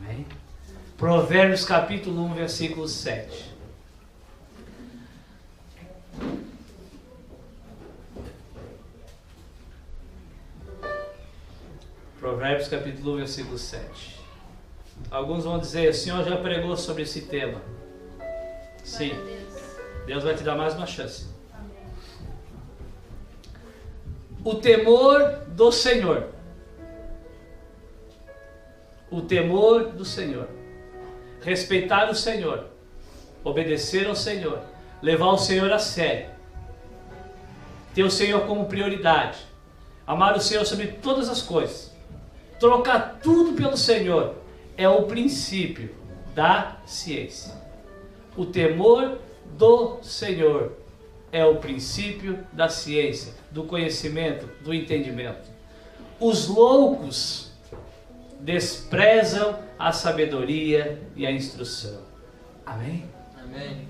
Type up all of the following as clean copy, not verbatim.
Amém? Provérbios capítulo 1, versículo 7. Provérbios capítulo 1, versículo 7. Alguns vão dizer, o Senhor já pregou sobre esse tema. Sim. Deus vai te dar mais uma chance. O temor do Senhor. O temor do Senhor. Respeitar o Senhor. Obedecer ao Senhor. Levar o Senhor a sério. Ter o Senhor como prioridade. Amar o Senhor sobre todas as coisas. Trocar tudo pelo Senhor. É o princípio da ciência. O temor do Senhor é o princípio da ciência, do conhecimento, do entendimento. Os loucos desprezam a sabedoria e a instrução. Amém? Amém.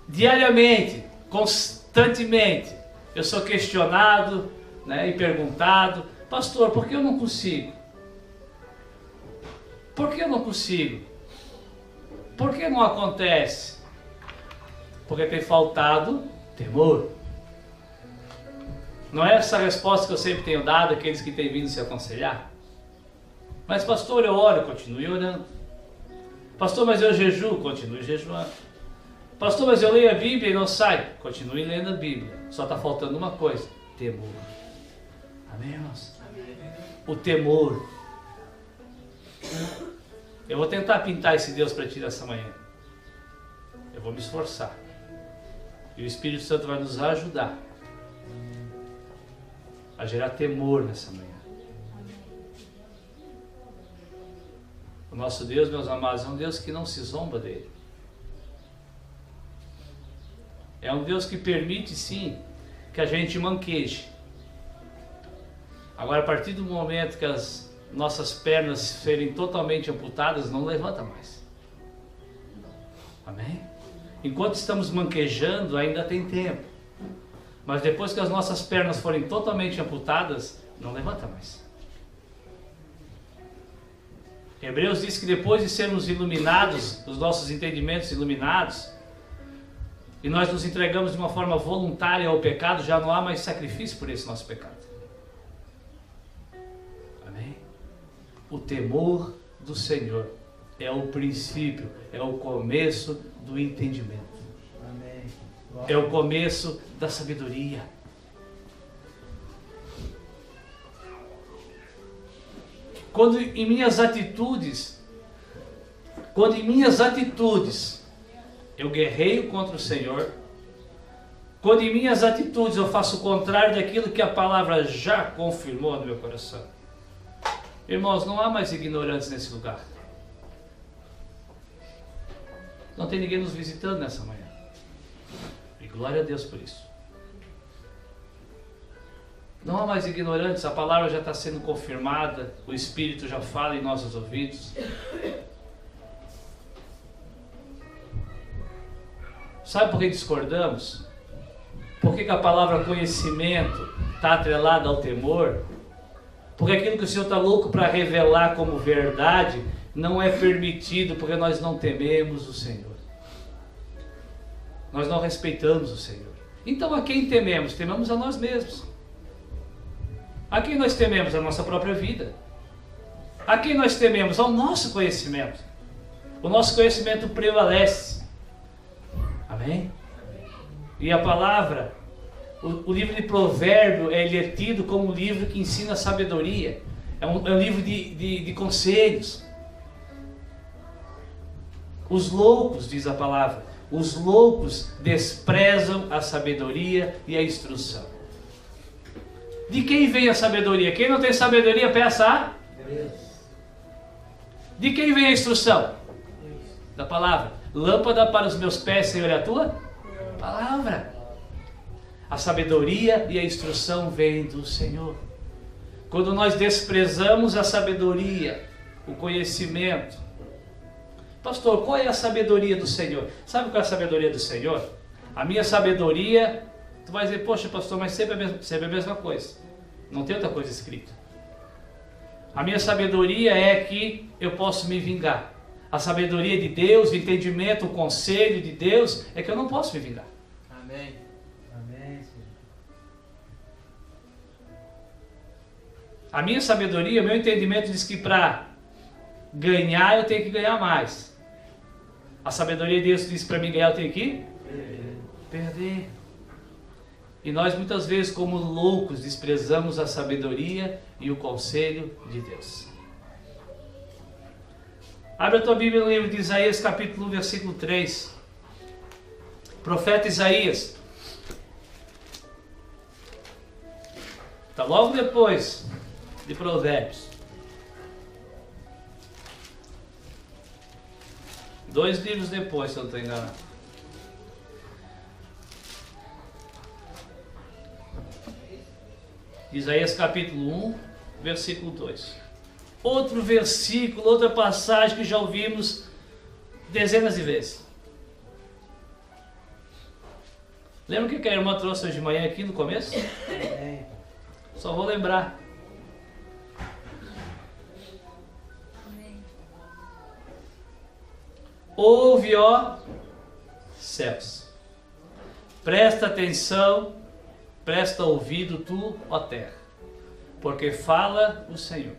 Diariamente, constantemente, eu sou questionado, e perguntado, pastor, por que eu não consigo? Por que eu não consigo? Por que não acontece? Porque tem faltado temor. Não é essa a resposta que eu sempre tenho dado àqueles que têm vindo se aconselhar? Mas pastor, eu oro, continue orando. Pastor, mas eu jejuo, continue jejuando. Pastor, mas eu leio a Bíblia e não sai, continue lendo a Bíblia. Só está faltando uma coisa, temor. Amém, irmãos? O temor. Eu vou tentar pintar esse Deus para ti nessa manhã. Eu vou me esforçar. E o Espírito Santo vai nos ajudar a gerar temor nessa manhã. O nosso Deus, meus amados, é um Deus que não se zomba dele. É um Deus que permite, sim, que a gente manqueje. Agora, a partir do momento que as nossas pernas serem totalmente amputadas, não levanta mais. Amém? Enquanto estamos manquejando, ainda tem tempo. Mas depois que as nossas pernas forem totalmente amputadas, não levanta mais. Hebreus diz que depois de sermos iluminados, os nossos entendimentos iluminados, e nós nos entregamos de uma forma voluntária ao pecado, já não há mais sacrifício por esse nosso pecado. Amém? O temor do Senhor é o princípio, é o começo do entendimento. Amém. É o começo da sabedoria. Quando em minhas atitudes eu guerreio contra o Senhor, quando em minhas atitudes eu faço o contrário daquilo que a palavra já confirmou no meu coração, irmãos, não há mais ignorantes nesse lugar. Não tem ninguém nos visitando nessa manhã. E glória a Deus por isso. Não há mais ignorantes, a palavra já está sendo confirmada, o Espírito já fala em nossos ouvidos. Sabe por que discordamos? Por que a palavra conhecimento está atrelada ao temor? Porque aquilo que o Senhor está louco para revelar como verdade não é permitido, porque nós não tememos o Senhor. Nós não respeitamos o Senhor. Então a quem tememos? Tememos a nós mesmos. A quem nós tememos? A nossa própria vida. A quem nós tememos? Ao nosso conhecimento. O nosso conhecimento prevalece. Amém? E a palavra, o livro de Provérbio, ele é tido como um livro que ensina sabedoria. É um livro de conselhos. Os loucos, diz a palavra, os loucos desprezam a sabedoria e a instrução. De quem vem a sabedoria? Quem não tem sabedoria, peça a Deus. De quem vem a instrução? Da palavra. Lâmpada para os meus pés, Senhor, é a tua palavra. A sabedoria e a instrução vêm do Senhor. Quando nós desprezamos a sabedoria, o conhecimento, pastor, qual é a sabedoria do Senhor? Sabe qual é a sabedoria do Senhor? A minha sabedoria, tu vai dizer, poxa pastor, mas sempre é a mesma coisa. Não tem outra coisa escrita. A minha sabedoria é que eu posso me vingar. A sabedoria de Deus, o entendimento, o conselho de Deus é que eu não posso me vingar. Amém. Amém. A minha sabedoria, o meu entendimento diz que para ganhar eu tenho que ganhar mais. A sabedoria de Deus diz que para mim ganhar eu tenho que perder. E nós muitas vezes, como loucos, desprezamos a sabedoria e o conselho de Deus. Abre a tua Bíblia no livro de Isaías, capítulo 1, versículo 3. Profeta Isaías. Está logo depois de Provérbios. 2 livros depois, se eu não estou enganado. Isaías capítulo 1, versículo 2. Outro versículo, outra passagem que já ouvimos dezenas de vezes. Lembra o que a irmã trouxe hoje de manhã aqui no começo? Só vou lembrar. Ouve, ó céus, presta atenção, presta ouvido tu, ó terra, porque fala o Senhor.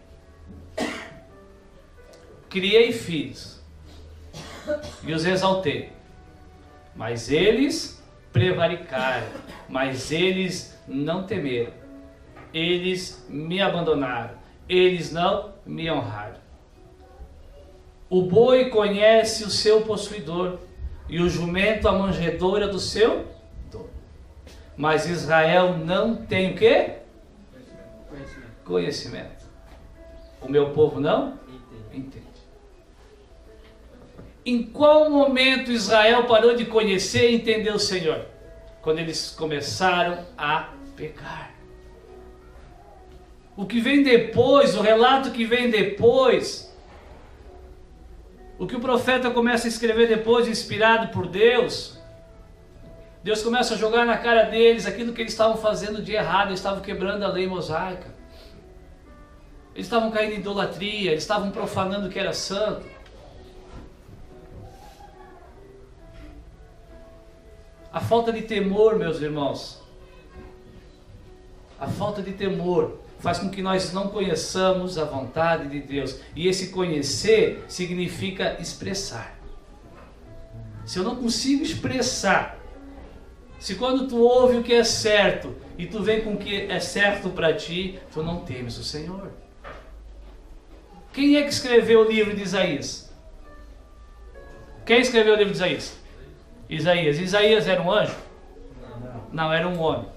Criei filhos e os exaltei, mas eles prevaricaram, mas eles não temeram, eles me abandonaram, eles não me honraram. O boi conhece o seu possuidor, e o jumento a manjedoura do seu dono. Mas Israel não tem o quê? Conhecimento. O meu povo não entende. Em qual momento Israel parou de conhecer e entender o Senhor? Quando eles começaram a pecar. O que vem depois, o relato que vem depois, o que o profeta começa a escrever depois, inspirado por Deus, Deus começa a jogar na cara deles aquilo que eles estavam fazendo de errado. Eles estavam quebrando a lei mosaica, eles estavam caindo em idolatria, eles estavam profanando o que era santo. A falta de temor, meus irmãos, a falta de temor faz com que nós não conheçamos a vontade de Deus. E esse conhecer significa expressar. Se eu não consigo expressar, se quando tu ouve o que é certo e tu vem com o que é certo para ti, tu não temes o Senhor. Quem é que escreveu o livro de Isaías? Quem escreveu o livro de Isaías? Isaías. Isaías era um anjo? Não, era um homem.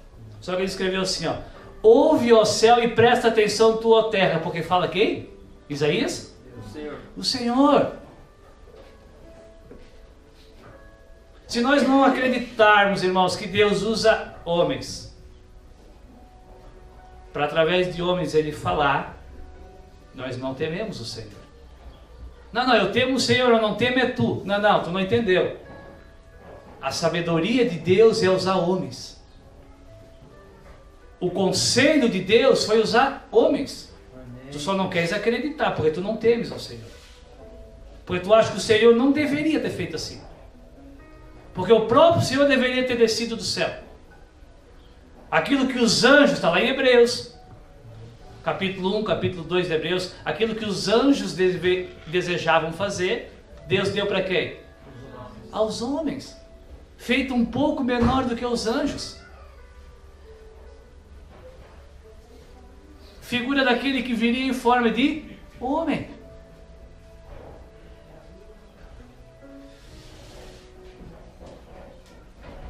Só que ele escreveu assim, ó: ouve, ó céu, e presta atenção, tu, ó terra. Porque fala quem? Isaías? O Senhor. O Senhor. Se nós não acreditarmos, irmãos, que Deus usa homens para através de homens Ele falar, nós não tememos o Senhor. Não, eu temo o Senhor, eu não temo é tu. Não, tu não entendeu. A sabedoria de Deus é usar homens. O conselho de Deus foi usar homens. Amém. Tu só não queres acreditar, porque tu não temes ao Senhor. Porque tu acha que o Senhor não deveria ter feito assim. Porque o próprio Senhor deveria ter descido do céu. Aquilo que os anjos, está lá em Hebreus, capítulo 1, capítulo 2 de Hebreus, aquilo que os anjos desejavam fazer, Deus deu para quem? Aos homens. Feito um pouco menor do que os anjos. Figura daquele que viria em forma de homem.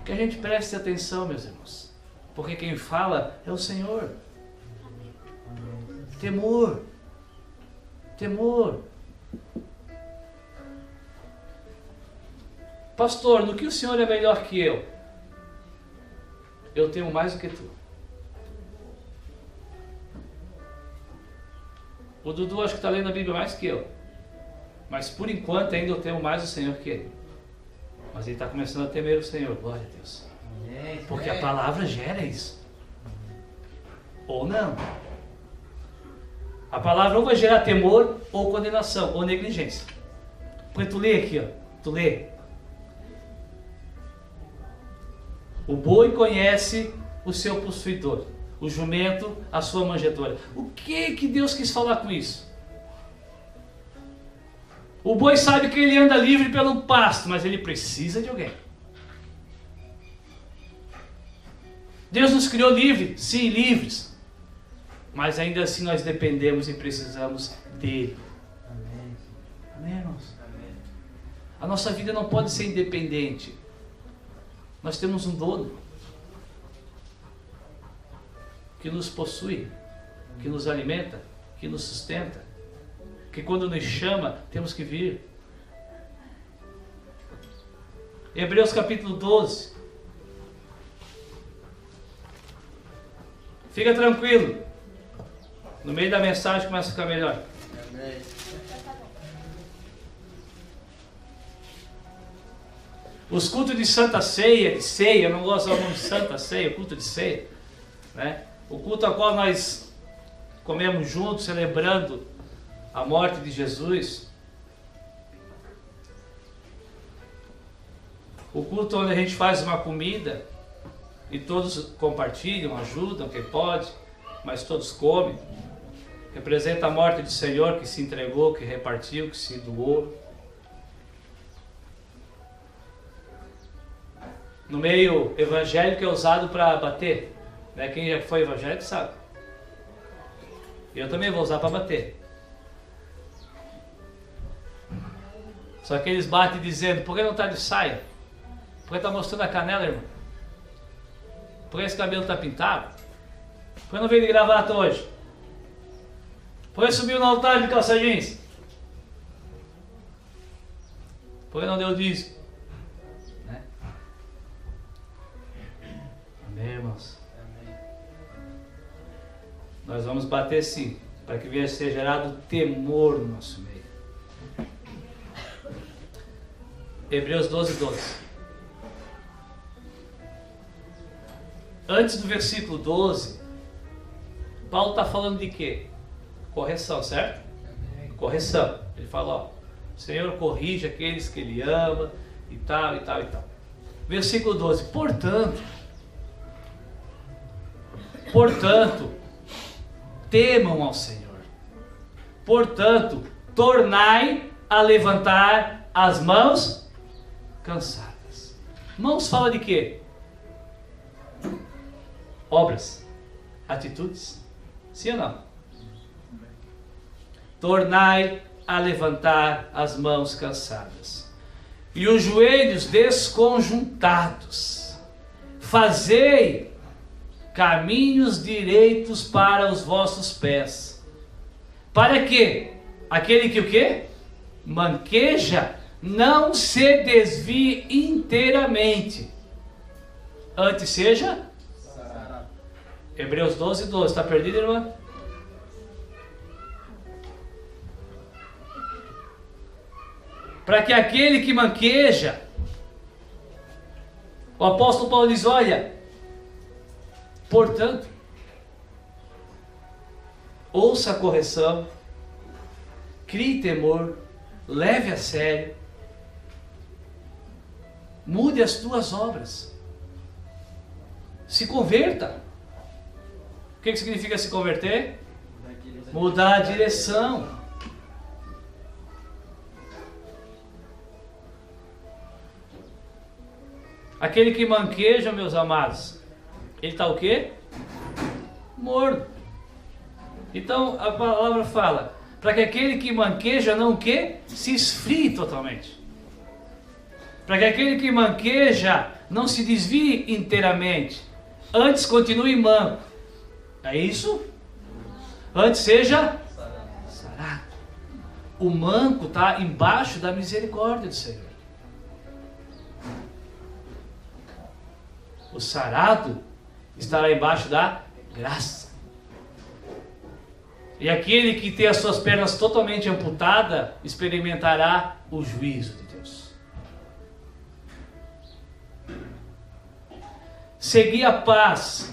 Que a gente preste atenção, meus irmãos, porque quem fala é o Senhor. Temor. Temor. Pastor, no que o Senhor é melhor que eu? Eu temo mais do que tu. O Dudu acho que está lendo a Bíblia mais que eu. Mas por enquanto ainda eu temo mais o Senhor que ele. Mas ele está começando a temer o Senhor. Glória a Deus. Porque a palavra gera isso. Ou não. A palavra ou vai gerar temor, ou condenação, ou negligência. Porque tu lê aqui, ó. Tu lê. O boi conhece o seu possuidor, o jumento a sua manjedoura. O que Deus quis falar com isso? O boi sabe que ele anda livre pelo pasto, mas ele precisa de alguém. Deus nos criou livres, sim, livres. Mas ainda assim nós dependemos e precisamos dele. Amém. Amém, irmãos? Amém. A nossa vida não pode ser independente. Nós temos um dono que nos possui, que nos alimenta, que nos sustenta, que quando nos chama, temos que vir. Hebreus capítulo 12. Fica tranquilo. No meio da mensagem começa a ficar melhor. Amém. Os cultos de Santa Ceia, eu não gosto do nome de Santa Ceia, culto de ceia, né? O culto ao qual nós comemos juntos, celebrando a morte de Jesus. O culto onde a gente faz uma comida e todos compartilham, ajudam quem pode, mas todos comem. Representa a morte do Senhor que se entregou, que repartiu, que se doou. No meio evangélico é usado para bater, né? Quem já foi evangélico sabe. Eu também vou usar para bater. Só que eles batem dizendo: por que não está de saia? Por que está mostrando a canela, irmão? Por que esse cabelo está pintado? Por que não veio de gravata hoje? Por que subiu no altar de calça jeans? Por que não deu dízimo? Né? Amém, irmãos? Amém. Nós vamos bater sim, para que venha a ser gerado temor no nosso meio. Hebreus 12, 12. Antes do versículo 12, Paulo está falando de quê? Correção, certo? Correção. Ele fala, ó, o Senhor corrige aqueles que Ele ama, e tal, e tal, e tal. Versículo 12. Portanto, temam ao Senhor. Portanto, tornai a levantar as mãos cansadas. Mãos fala de quê? Obras, atitudes. Sim ou não? Tornai a levantar as mãos cansadas e os joelhos desconjuntados. Fazei caminhos direitos para os vossos pés. Para que aquele que o quê? Manqueja não se desvie inteiramente, antes seja Sarado. Hebreus 12, 12. Está perdido, irmã? Para que aquele que manqueja, o apóstolo Paulo diz, olha, portanto, ouça a correção, crie temor, leve a sério, mude as tuas obras, se converta. O que significa se converter? Mudar a direção. Aquele que manqueja, meus amados, ele está o quê? Morno. Então a palavra fala, para que aquele que manqueja não o quê? Se esfrie totalmente. Para que aquele que manqueja não se desvie inteiramente. Antes continue manco. É isso? Antes seja sarado. O manco está embaixo da misericórdia do Senhor. O sarado estará embaixo da graça. E aquele que tem as suas pernas totalmente amputadas experimentará o juízo de Deus. Segui a paz,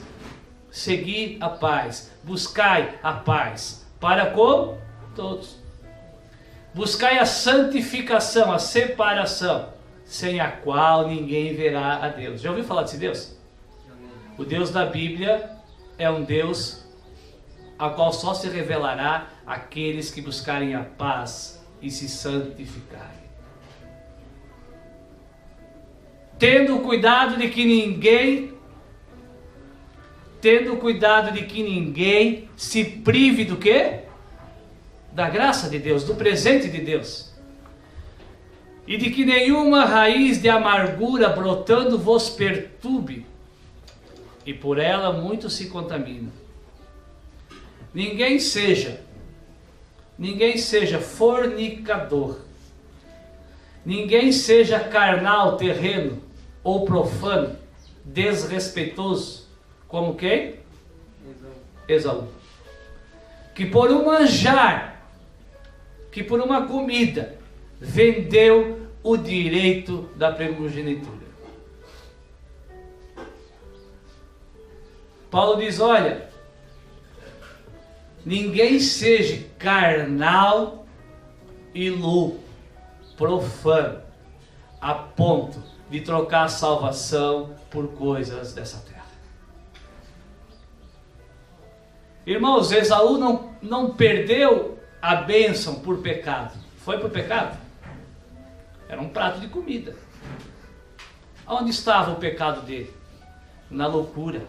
buscai a paz, para com todos. Buscai a santificação, a separação, sem a qual ninguém verá a Deus. Já ouviu falar desse Deus? O Deus da Bíblia é um Deus a qual só se revelará aqueles que buscarem a paz e se santificarem. Tendo cuidado de que ninguém se prive do quê? Da graça de Deus, do presente de Deus. E de que nenhuma raiz de amargura brotando vos perturbe, e por ela muito se contamina. Ninguém seja fornicador, ninguém seja carnal, terreno ou profano, desrespeitoso, como quem? Esaú. Que por um manjar, que por uma comida, vendeu o direito da primogenitura. Paulo diz, olha, ninguém seja carnal e louco, profano, a ponto de trocar a salvação por coisas dessa terra. Irmãos, Esaú não perdeu a bênção por pecado. Foi por pecado? Era um prato de comida. Onde estava o pecado dele? Na loucura,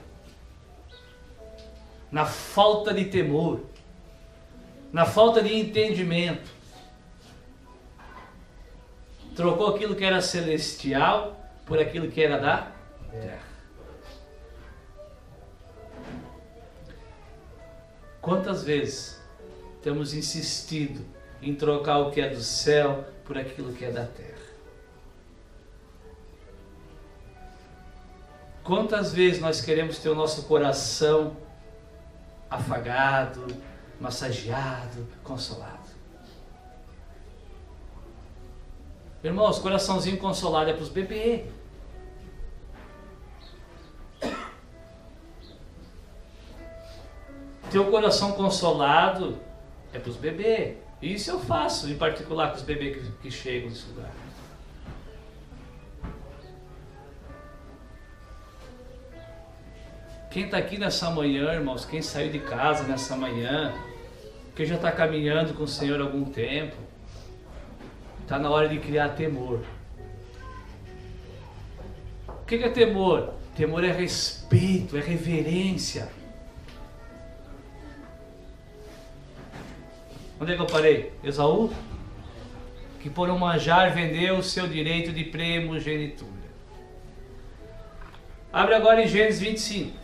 na falta de temor, na falta de entendimento. Trocou aquilo que era celestial por aquilo que era da terra. Quantas vezes temos insistido em trocar o que é do céu por aquilo que é da terra? Quantas vezes nós queremos ter o nosso coração afagado, massageado, consolado? Irmãos, coraçãozinho consolado é para os bebês. Teu coração consolado é para os bebês. Isso eu faço, em particular com os bebês que chegam nesse lugar. Quem está aqui nessa manhã, irmãos, quem saiu de casa nessa manhã, quem já está caminhando com o Senhor há algum tempo, está na hora de criar temor. O que é temor? Temor é respeito, é reverência. Onde é que eu parei? Esaú, que por um manjar vendeu o seu direito de primogenitura. Abre agora em Gênesis 25.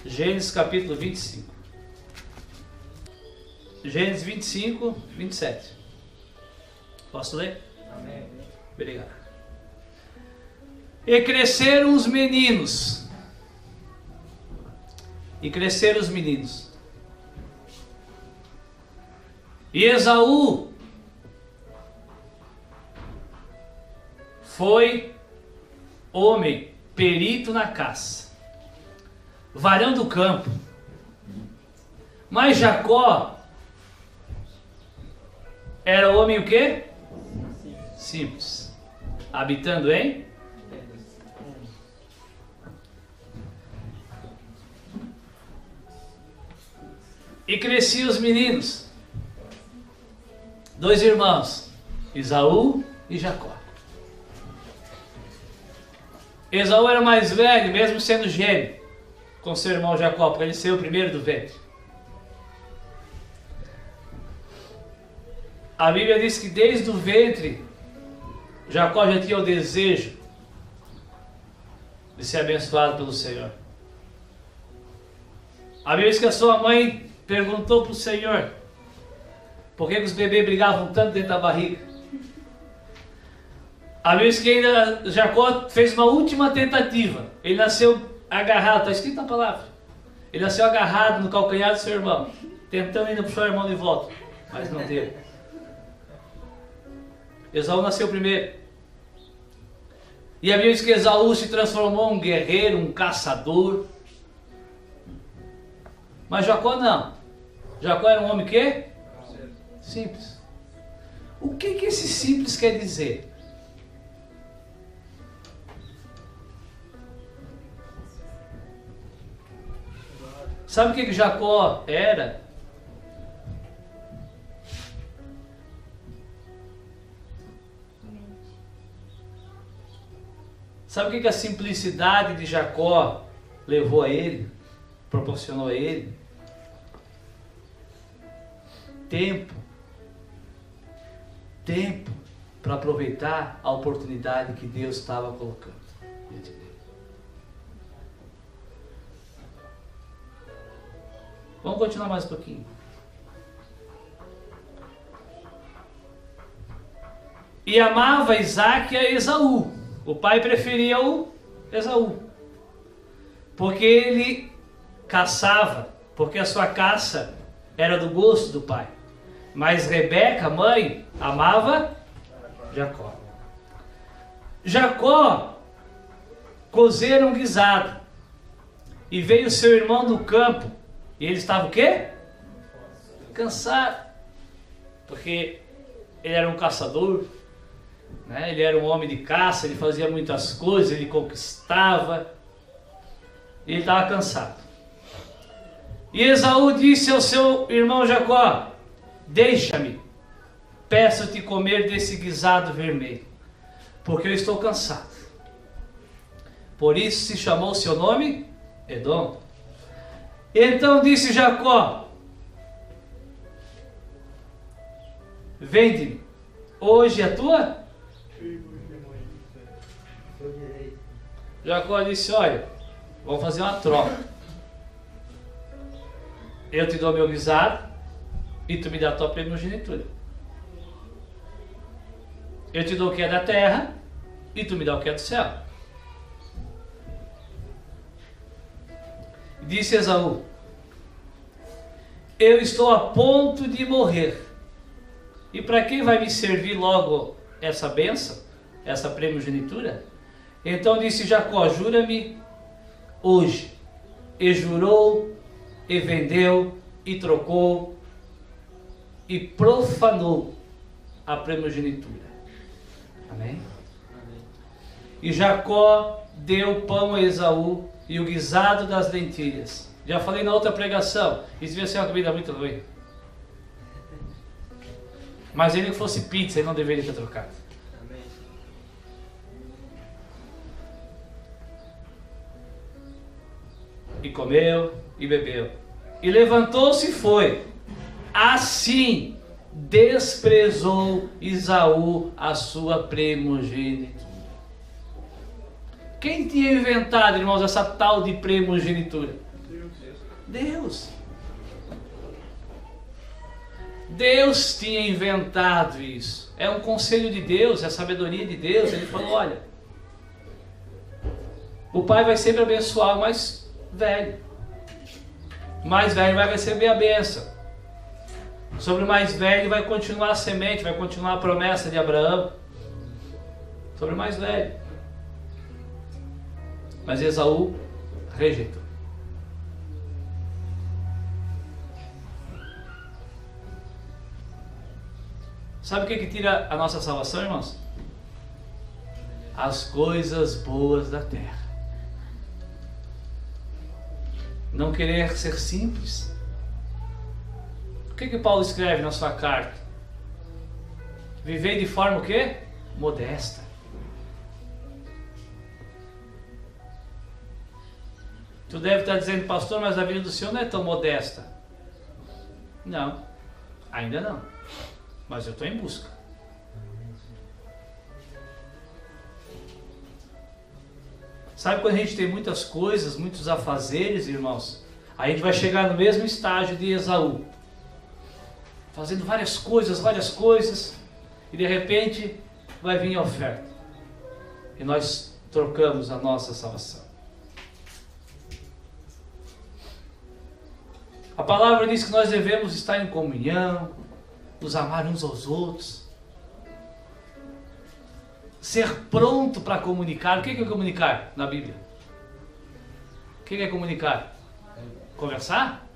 Gênesis capítulo 25. Gênesis 25, 27. Posso ler? Amém. Obrigado. E cresceram os meninos. E cresceram os meninos. E Esaú foi homem perito na caça, varão do campo. Mas Jacó era homem o quê? Simples. Habitando em? E cresciam os meninos, dois irmãos, Esaú e Jacó. Esaú era mais velho, mesmo sendo gêmeo, com seu irmão Jacó, porque ele saiu primeiro do ventre. A Bíblia diz que desde o ventre, Jacó já tinha o desejo de ser abençoado pelo Senhor. A Bíblia diz que a sua mãe perguntou para o Senhor por que os bebês brigavam tanto dentro da barriga. A Bíblia diz que ainda Jacó fez uma última tentativa. Ele nasceu agarrado, está escrito na palavra. Ele nasceu agarrado no calcanhar do seu irmão, tentando ainda puxar o irmão de volta, mas não deu. Esaú nasceu primeiro. E a Bíblia diz que Esaú se transformou em um guerreiro, um caçador. Mas Jacó não. Jacó era um homem que? Simples. O que esse simples quer dizer? Sabe o que Jacó era? Sabe o que a simplicidade de Jacó levou a ele? Proporcionou a ele? Tempo para aproveitar a oportunidade que Deus estava colocando diante dele. Vamos continuar mais um pouquinho. E amava Isaque a Esaú. O pai preferia o Esaú, porque ele caçava, porque a sua caça era do gosto do pai. Mas Rebeca, mãe, amava Jacó. Jacó cozeram um guisado, e veio seu irmão do campo, e ele estava o quê? Cansado, porque ele era um caçador, né? Ele era um homem de caça, ele fazia muitas coisas, ele conquistava, e ele estava cansado. E Esaú disse ao seu irmão Jacó: deixa-me, peço-te comer desse guisado vermelho, porque eu estou cansado. Por isso se chamou o seu nome Edom. Então disse Jacó: vende-me hoje a tua. Jacó disse: olha, vamos fazer uma troca. Eu te dou meu guisado e tu me dá a tua primogenitura. Eu te dou o que é da terra e tu me dá o que é do céu. Disse Esaú: eu estou a ponto de morrer. E para quem vai me servir logo essa bênção, essa primogenitura? Então disse Jacó: jura-me hoje. E jurou, e vendeu, e trocou, e profanou a primogenitura. Amém? E Jacó deu pão a Esaú e o guisado das lentilhas. Já falei na outra pregação, isso devia ser uma comida muito ruim. Mas ele que fosse pizza, ele não deveria ter trocado. E comeu e bebeu. E levantou-se e foi. Assim desprezou Esaú a sua primogenitura. Quem tinha inventado, irmãos, essa tal de primogenitura? Deus. Deus tinha inventado isso. É um conselho de Deus, é a sabedoria de Deus. Ele falou: olha, o pai vai sempre abençoar o mais velho. O mais velho vai receber a bênção. Sobre o mais velho vai continuar a semente, vai continuar a promessa de Abraão. Sobre o mais velho. Mas Esaú rejeitou. Sabe o que tira a nossa salvação, irmãos? As coisas boas da terra. Não querer ser simples. O que Paulo escreve na sua carta? Viver de forma o quê? Modesta. Tu deve estar dizendo: pastor, mas a vida do senhor não é tão modesta. Não, ainda não. Mas eu estou em busca. Sabe quando a gente tem muitas coisas, muitos afazeres, irmãos? A gente vai chegar no mesmo estágio de Esaú. Fazendo várias coisas. E de repente vai vir a oferta. E nós trocamos a nossa salvação. A palavra diz que nós devemos estar em comunhão, nos amar uns aos outros. ser pronto para comunicar. O que é comunicar na Bíblia? O que é comunicar? Conversar?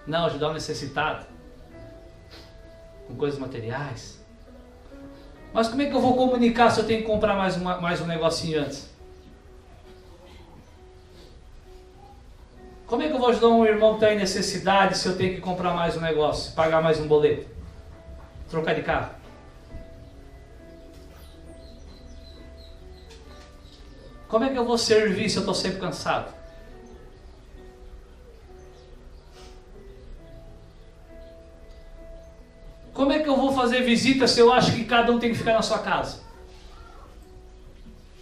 Não, ajudar o necessitado. Com coisas materiais. Mas como é que eu vou comunicar se eu tenho que comprar mais um negocinho antes? Como é que eu vou ajudar um irmão que está em necessidade se eu tenho que comprar mais um negócio, pagar mais um boleto? Trocar de carro? Como é que eu vou servir se eu estou sempre cansado? Como é que eu vou fazer visita se eu acho que cada um tem que ficar na sua casa?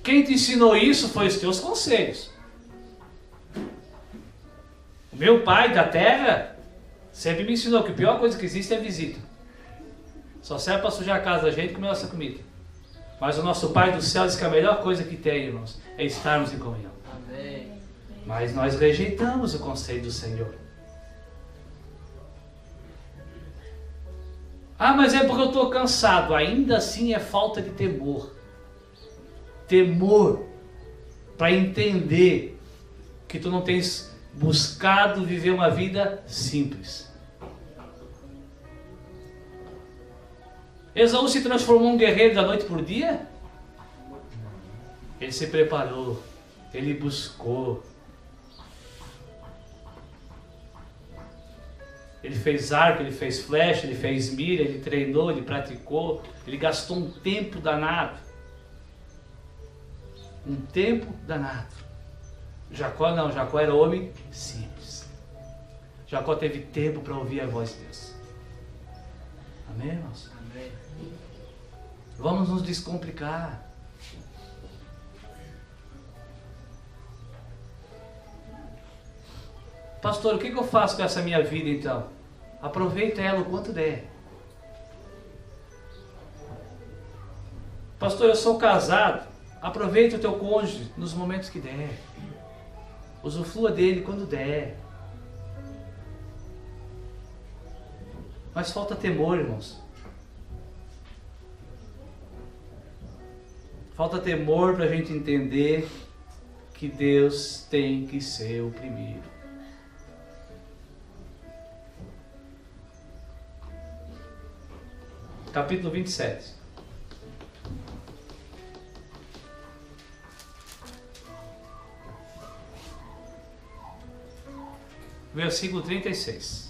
Quem te ensinou isso foi os teus conselhos. O meu pai da terra sempre me ensinou que a pior coisa que existe é visita. Só serve para sujar a casa da gente e comer nossa comida. Mas o nosso Pai do céu diz que a melhor coisa que tem, irmãos, é estarmos em comunhão. Amém. Mas nós rejeitamos o conselho do Senhor. Ah, mas é porque eu estou cansado. Ainda assim é falta de temor. Temor para entender que tu não tens buscado viver uma vida simples. Esaú se transformou em um guerreiro da noite por dia? Ele se preparou, ele buscou. Ele fez arco, ele fez flecha, ele fez mira, ele treinou, ele praticou, ele gastou um tempo danado. Um tempo danado. Jacó não, Jacó era homem simples. Jacó teve tempo para ouvir a voz de Deus. Amém, irmãos? Amém. Vamos nos descomplicar. Pastor, o que eu faço com essa minha vida então? Aproveita ela o quanto der. Pastor, eu sou casado. Aproveita o teu cônjuge nos momentos que der. Usufrua dele quando der. Mas falta temor, irmãos. Falta temor para a gente entender que Deus tem que ser o primeiro. Capítulo 27. Versículo 36.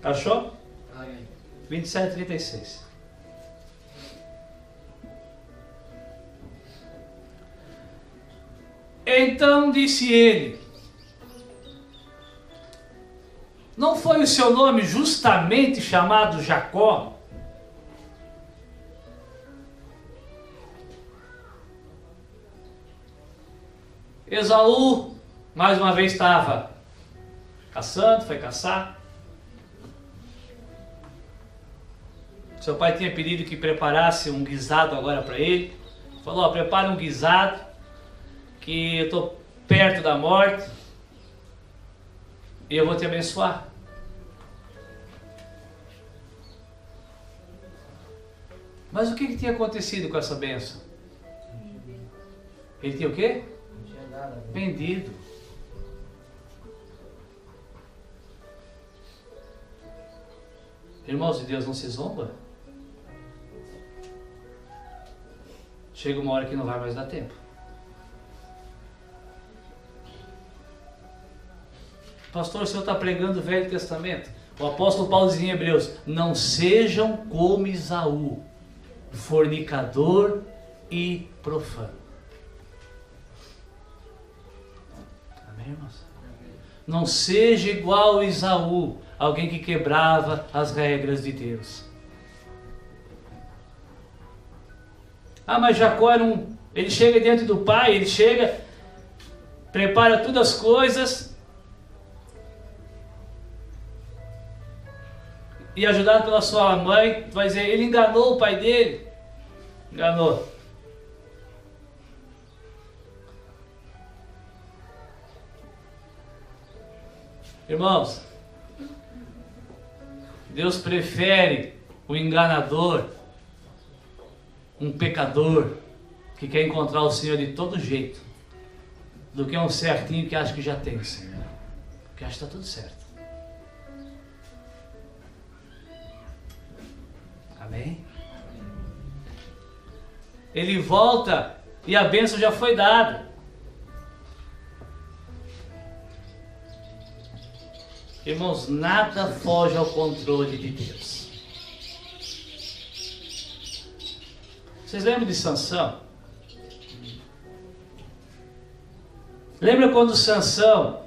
Achou? Amém. 27, 36. Então disse ele: não foi o seu nome justamente chamado Jacó? Esaú, mais uma vez, estava caçando, foi caçar. Seu pai tinha pedido que preparasse um guisado agora para ele. Falou, prepara um guisado, que eu estou perto da morte e eu vou te abençoar. Mas o que tinha acontecido com essa bênção? Ele tinha o quê? Não tinha nada. Vendido. Irmãos de Deus, não se zomba. Chega uma hora que não vai mais dar tempo. Pastor, o senhor está pregando o Velho Testamento. O apóstolo Paulo dizia em Hebreus: não sejam como Esaú, fornicador e profano. Amém, irmãos? Não seja igual a Esaú, alguém que quebrava as regras de Deus. Ah, mas Jacó era ele chega diante do pai, ele chega, prepara todas as coisas, e ajudado pela sua mãe, vai dizer, ele enganou o pai dele. Enganou. Irmãos, Deus prefere o enganador, um pecador que quer encontrar o Senhor de todo jeito, do que um certinho que acha que já tem o Senhor, que acha que está tudo certo. Amém? Ele volta e a bênção já foi dada. Irmãos, nada foge ao controle de Deus. Vocês lembram de Sansão? Lembra quando Sansão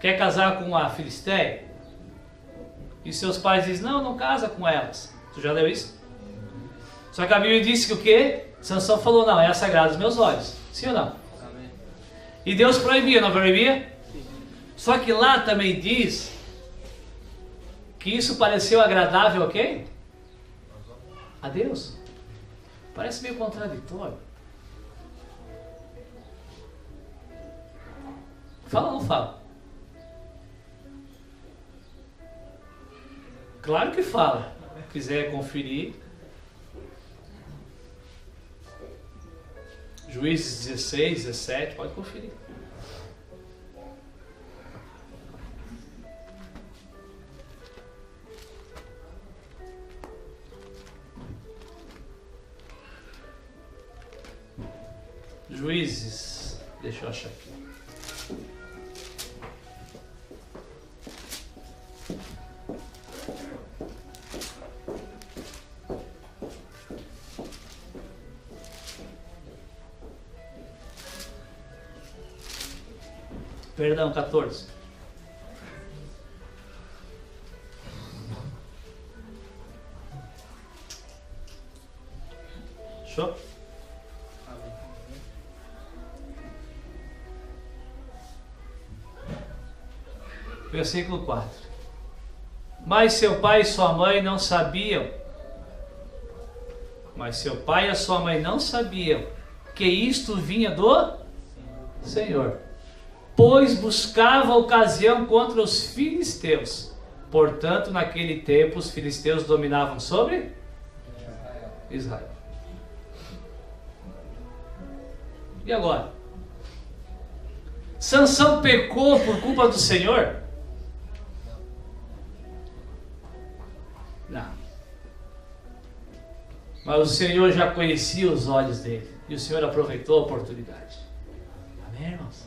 quer casar com a Filisteia? E seus pais dizem, não casa com elas. Tu já leu isso? Só que a Bíblia disse que o quê? Sansão falou, não, é sagrado aos meus olhos. Sim ou não? Amém. E Deus proibia, não proibia? Só que lá também diz que isso pareceu agradável a quem? A Deus. Parece meio contraditório. Fala ou não fala? Claro que fala. Se quiser conferir. Juízes 16, 17, pode conferir. Juízes, deixa eu achar aqui. Perdão, 14. Show? Versículo 4. Mas seu pai e sua mãe não sabiam. Mas seu pai e sua mãe não sabiam que isto vinha do Senhor, pois buscava ocasião contra os filisteus. Portanto, naquele tempo, os filisteus dominavam sobre Israel. E agora? Sansão pecou por culpa do Senhor? Não. Mas o Senhor já conhecia os olhos dele. E o Senhor aproveitou a oportunidade. Amém, irmãos?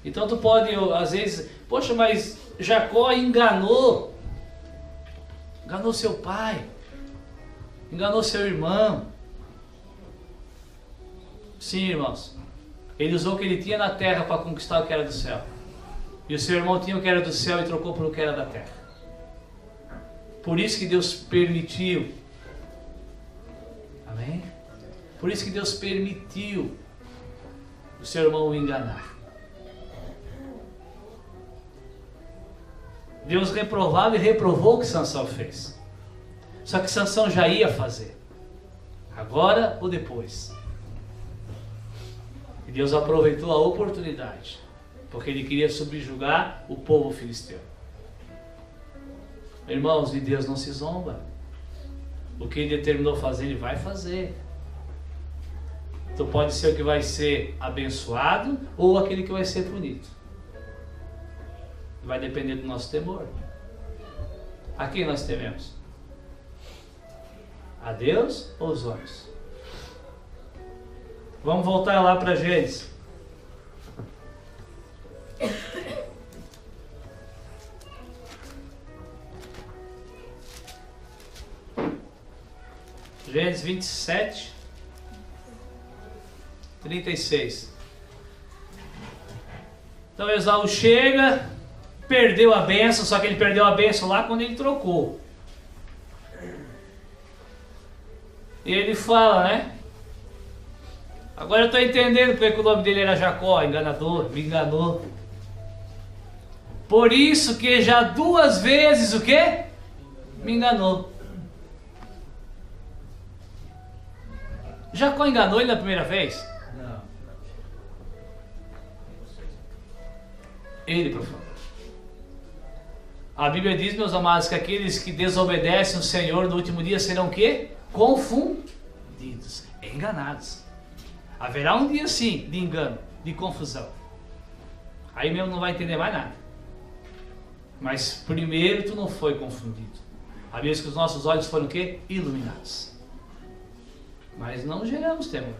Então tu pode, às vezes, poxa, mas Jacó enganou seu pai, enganou seu irmão. Sim, irmãos, ele usou o que ele tinha na terra para conquistar o que era do céu, e o seu irmão tinha o que era do céu e trocou por o que era da terra. Por isso que Deus permitiu, amém? Por isso que Deus permitiu o seu irmão o enganar. Deus reprovava e reprovou o que Sansão fez. Só que Sansão já ia fazer. Agora ou depois. E Deus aproveitou a oportunidade. Porque ele queria subjugar o povo filisteu. Irmãos, de Deus não se zomba. O que ele determinou fazer, ele vai fazer. Então pode ser o que vai ser abençoado ou aquele que vai ser punido. Vai depender do nosso temor. A quem nós tememos? A Deus ou os homens? Vamos voltar lá para Gênesis. Gênesis 27, 36. Então Esaú chega, perdeu a bênção, só que ele perdeu a bênção lá quando ele trocou. E ele fala, né? Agora eu estou entendendo porque o nome dele era Jacó, enganador, me enganou. Por isso que já 2 vezes o quê? Me enganou. Jacó enganou ele na primeira vez? Não. Ele profanou. A Bíblia diz, meus amados, que aqueles que desobedecem o Senhor no último dia serão o quê? Confundidos, enganados. Haverá um dia sim de engano, de confusão. Aí mesmo não vai entender mais nada. Mas primeiro tu não foi confundido. A Bíblia diz que os nossos olhos foram o quê? Iluminados. Mas não geramos temor.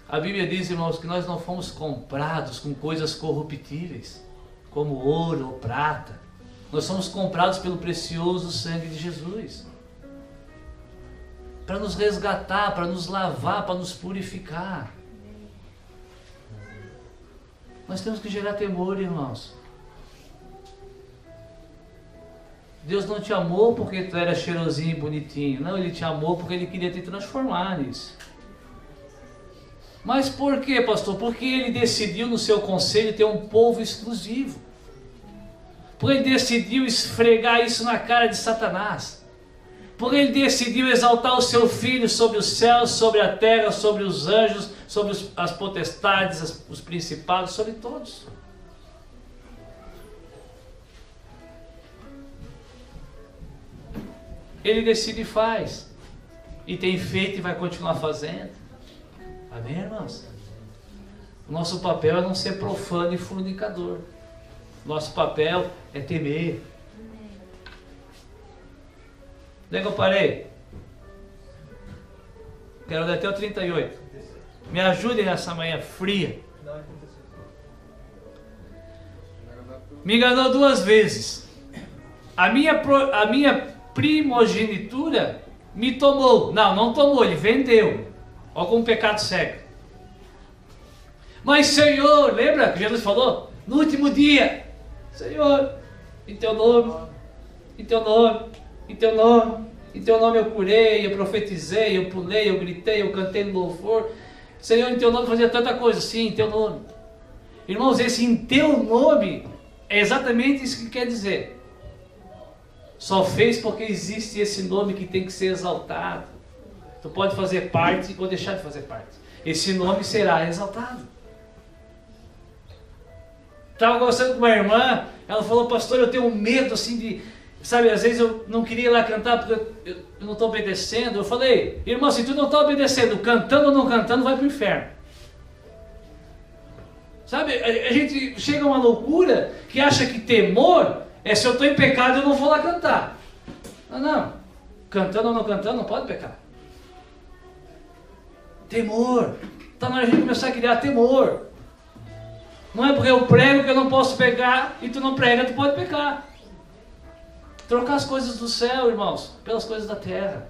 A Bíblia diz, irmãos, que nós não fomos comprados com coisas corruptíveis, como ouro ou prata. Nós somos comprados pelo precioso sangue de Jesus. Para nos resgatar, para nos lavar, para nos purificar. Nós temos que gerar temor, irmãos. Deus não te amou porque tu era cheirosinho e bonitinho. Não, Ele te amou porque Ele queria te transformar nisso. Mas por quê, pastor? Porque Ele decidiu no seu conselho ter um povo exclusivo. Porque Ele decidiu esfregar isso na cara de Satanás. Porque Ele decidiu exaltar o seu Filho sobre os céus, sobre a terra, sobre os anjos, sobre as potestades, os principados, sobre todos. Ele decide e faz. E tem feito e vai continuar fazendo. Amém, irmãos? O nosso papel é não ser profano e fornicador. Nosso papel é temer. Onde é que eu parei? Quero ler até o 38. Me ajudem nessa manhã fria. Me enganou 2 vezes. A minha primogenitura me tomou. Não tomou, ele vendeu. Olha como o pecado cega. Mas Senhor, lembra que Jesus falou? No último dia, Senhor, em teu nome, em teu nome, em teu nome, em teu nome eu curei, eu profetizei, eu pulei, eu gritei, eu cantei no louvor. Senhor, em teu nome fazia tanta coisa. Sim, em teu nome. Irmãos, esse em teu nome é exatamente isso que quer dizer. Só fez porque existe esse nome que tem que ser exaltado. Tu pode fazer parte ou deixar de fazer parte. Esse nome será exaltado. Estava conversando com uma irmã, ela falou, pastor, eu tenho medo assim de... Sabe, às vezes eu não queria ir lá cantar porque eu não estou obedecendo. Eu falei, irmão, se tu não está obedecendo, cantando ou não cantando, vai para o inferno. Sabe, a gente chega a uma loucura que acha que temor é se eu estou em pecado eu não vou lá cantar. Não. Cantando ou não cantando, não pode pecar. Temor. Está na hora de começar a criar temor. Não é porque eu prego que eu não posso pecar e tu não prega, tu pode pecar. Trocar as coisas do céu, irmãos, pelas coisas da terra.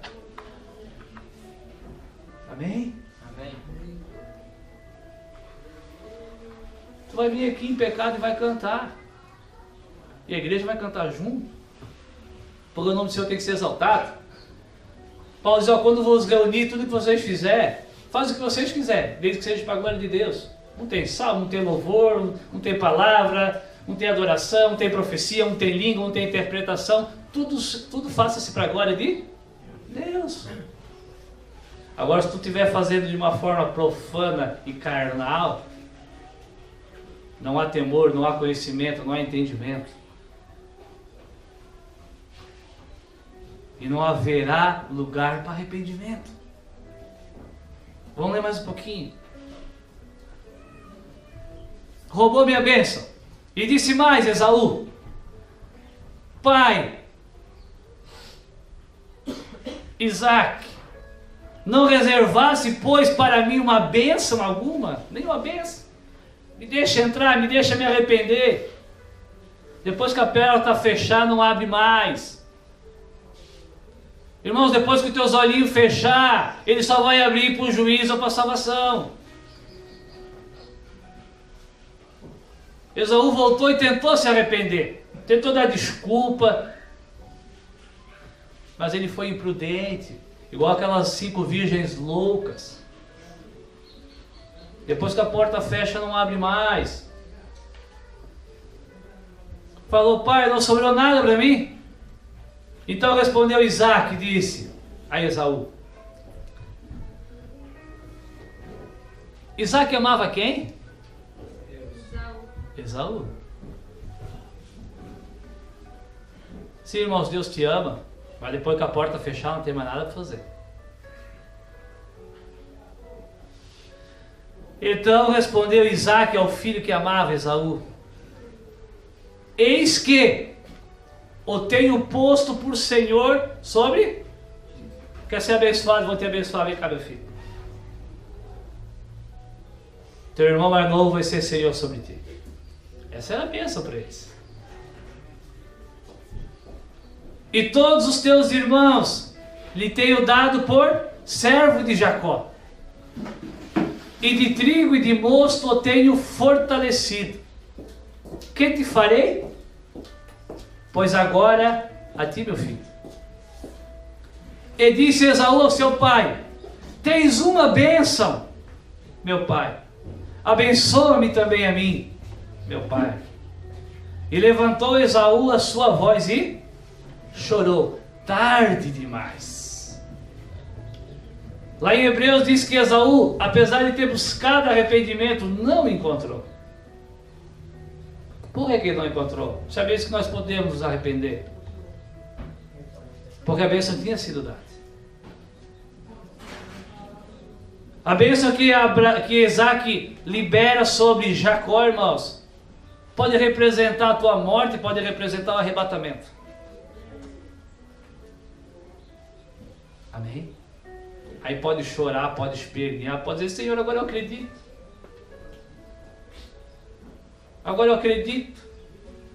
Amém? Amém. Tu vai vir aqui em pecado e vai cantar. E a igreja vai cantar junto. Porque o nome do Senhor tem que ser exaltado. Paulo diz, quando vos reunir, tudo que vocês fizerem, faz o que vocês quiserem, desde que seja para a glória de Deus. Não tem salmo, não tem louvor, não tem palavra, não tem adoração, não tem profecia, não tem língua, não tem interpretação. Tudo faça-se para a glória de Deus. Agora, se tu estiver fazendo de uma forma profana e carnal, não há temor, não há conhecimento, não há entendimento. E não haverá lugar para arrependimento. Vamos ler mais um pouquinho. Roubou minha bênção. E disse mais, Esaú: Pai, Isaac, não reservasse, pois, para mim uma bênção alguma? Nenhuma bênção. Me deixa entrar, me deixa me arrepender. Depois que a pérola está fechada, não abre mais. Irmãos, depois que os teus olhinhos fechar, ele só vai abrir para o juízo ou para a salvação. Esaú voltou e tentou se arrepender. Tentou dar desculpa. Mas ele foi imprudente. Igual aquelas 5 virgens loucas. Depois que a porta fecha, não abre mais. Falou: pai, não sobrou nada para mim? Então respondeu Isaac e disse: a Esaú. Isaac amava quem? Esaú. Sim, irmãos, Deus te ama, mas depois que a porta fechar não tem mais nada para fazer. Então respondeu Isaac ao filho que amava Esaú: eis que o tenho posto por Senhor sobre... Quer ser abençoado? Vou te abençoar. Vem cá, meu filho. Teu irmão mais novo vai ser Senhor sobre ti. Essa era a bênção para eles. E todos os teus irmãos lhe tenho dado por servo de Jacó. E de trigo e de mosto o tenho fortalecido. Que te farei? Pois agora a ti, meu filho. E disse Esaú ao seu pai: tens uma bênção, meu pai. Abençoa-me também a mim, meu pai. E levantou Esaú a sua voz e chorou. Tarde demais. Lá em Hebreus diz que Esaú, apesar de ter buscado arrependimento, não encontrou. Por que ele não encontrou? Sabia que nós podemos nos arrepender? Porque a bênção tinha sido dada. A bênção que Isaac libera sobre Jacó, irmãos, pode representar a tua morte, pode representar o arrebatamento. Amém? Aí pode chorar, pode espernear, pode dizer: Senhor, agora eu acredito. Agora eu acredito.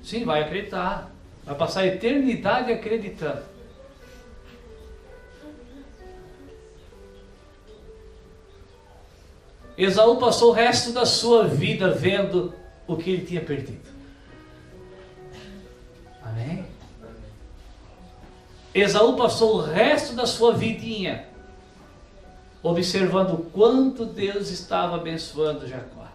Sim, vai acreditar. Vai passar a eternidade acreditando. Esaú passou o resto da sua vida vendo o que ele tinha perdido. Amém? Esaú passou o resto da sua vidinha observando o quanto Deus estava abençoando Jacó.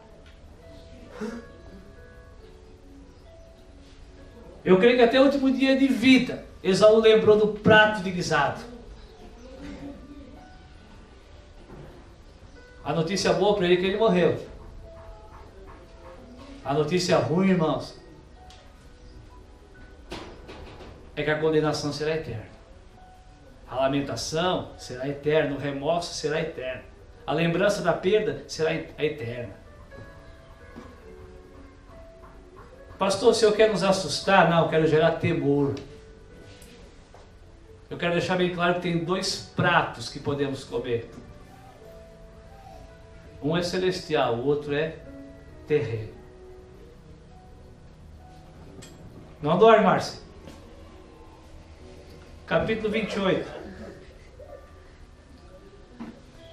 Eu creio que até o último dia de vida, Esaú lembrou do prato de guisado. A notícia boa para ele é que ele morreu. A notícia ruim, irmãos, é que a condenação será eterna. A lamentação será eterna, o remorso será eterno. A lembrança da perda será eterna. Pastor, o senhor quer nos assustar? Não, eu quero gerar temor. Eu quero deixar bem claro que tem dois pratos que podemos comer. Um é celestial, o outro é terreno. Não dorme, Márcia. Capítulo 28.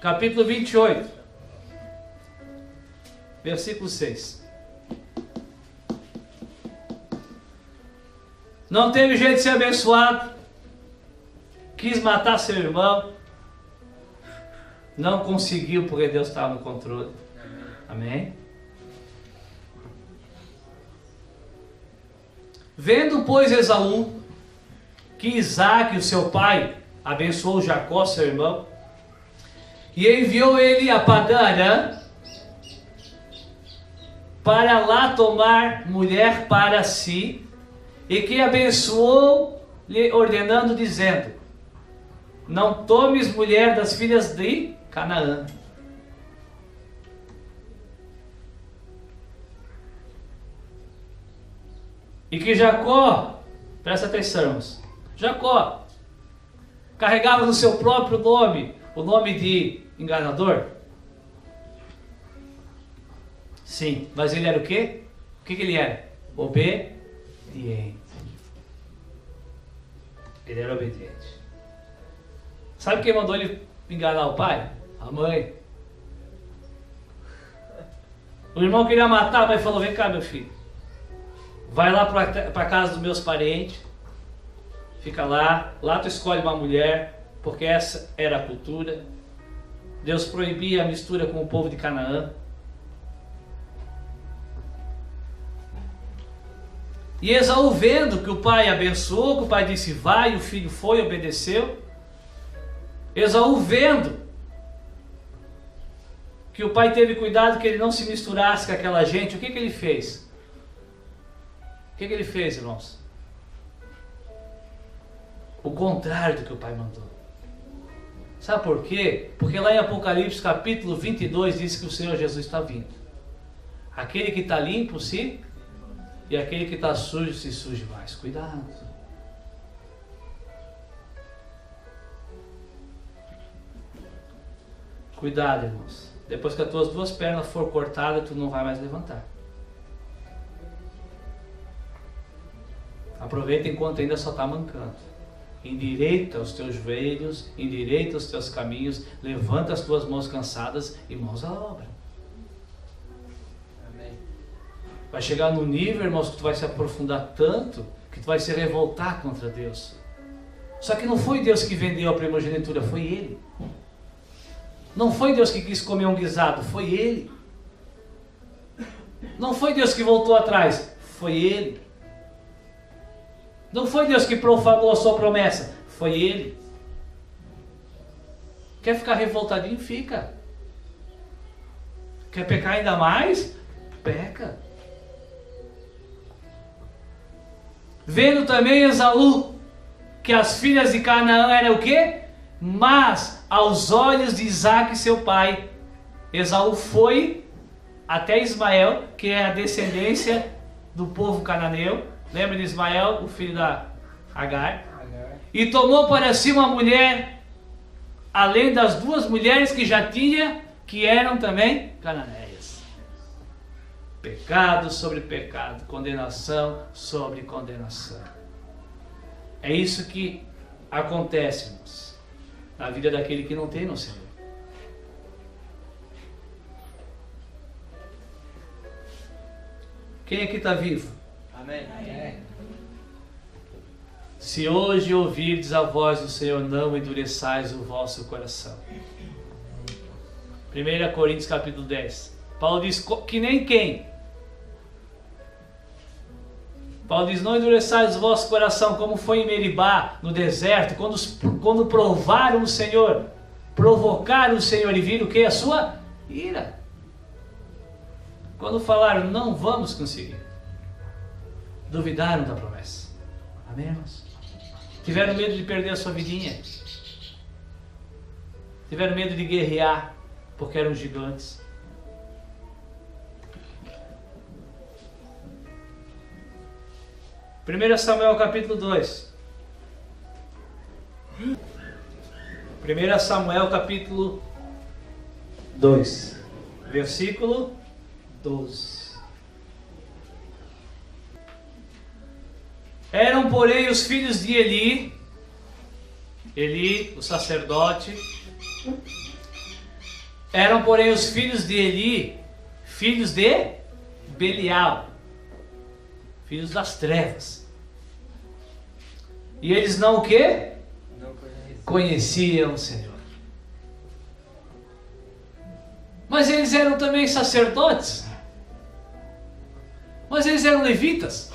Capítulo 28. Versículo 6. Não teve jeito de ser abençoado. Quis matar seu irmão. Não conseguiu porque Deus estava no controle. Amém? Vendo, pois, Esaú que Isaac, o seu pai, abençoou Jacó, seu irmão, e enviou ele a Padã-Arã para lá tomar mulher para si, e que abençoou-lhe ordenando, dizendo: não tomes mulher das filhas de Canaã. E que Jacó, presta atenção, irmãos, Jacó carregava no seu próprio nome o nome de enganador? Sim, mas ele era o quê? O que ele era? Obediente. Ele era obediente. Sabe quem mandou ele enganar o pai? A mãe. O irmão queria matar, a mãe falou: vem cá, meu filho, vai lá para a casa dos meus parentes, fica lá tu escolhe uma mulher, porque essa era a cultura. Deus proibia a mistura com o povo de Canaã. E Esaú, vendo que o pai abençoou, que o pai disse vai, o filho foi, obedeceu, Esaú, vendo que o pai teve cuidado que ele não se misturasse com aquela gente, o que ele fez? O que ele fez, irmãos? O contrário do que o pai mandou. Sabe por quê? Porque lá em Apocalipse capítulo 22 diz que o Senhor Jesus está vindo. Aquele que está limpo se, e aquele que está sujo se suje mais. Cuidado. Cuidado, irmãos. Depois que as tuas duas pernas for cortadas, tu não vai mais levantar. Aproveita enquanto ainda só está mancando. Endireita os teus joelhos, endireita os teus caminhos, levanta as tuas mãos cansadas e mãos à obra. Amém. Vai chegar no nível, irmãos, que tu vai se aprofundar tanto que tu vai se revoltar contra Deus. Só que não foi Deus que vendeu a primogenitura, foi Ele. Não foi Deus que quis comer um guisado, foi Ele. Não foi Deus que voltou atrás, foi Ele. Não foi Deus que profanou a sua promessa, foi Ele. Quer ficar revoltadinho? Fica. Quer pecar ainda mais? Peca. Vendo também Esaú que as filhas de Canaã eram o quê? Mas aos olhos de Isaque seu pai, Esaú foi até Ismael, que é a descendência do povo cananeu. Lembra de Ismael, o filho da Agar? E tomou para si uma mulher, além das duas mulheres que já tinha, que eram também cananeias. Pecado sobre pecado, condenação sobre condenação. É isso que acontece, irmãos, na vida daquele que não tem no Senhor. Quem aqui está vivo? Amém. Amém. Se hoje ouvirdes a voz do Senhor, não endureçais o vosso coração. 1 Coríntios capítulo 10. Paulo diz que nem quem? Paulo diz, não endureçais o vosso coração, como foi em Meribá, no deserto, quando provaram o Senhor, provocaram o Senhor e viram o que? A sua ira. Quando falaram, não vamos conseguir. Duvidaram da promessa. Amém, irmãos? Tiveram medo de perder a sua vidinha. Tiveram medo de guerrear, porque eram gigantes. Primeiro Samuel capítulo 2. 1 Samuel capítulo 2. Versículo 12. Eram, porém, os filhos de Eli, o sacerdote. Eram, porém, os filhos de Eli, filhos de Belial, filhos das trevas. E eles não o quê? Não conheciam o Senhor. Mas eles eram também sacerdotes. Mas eles eram levitas.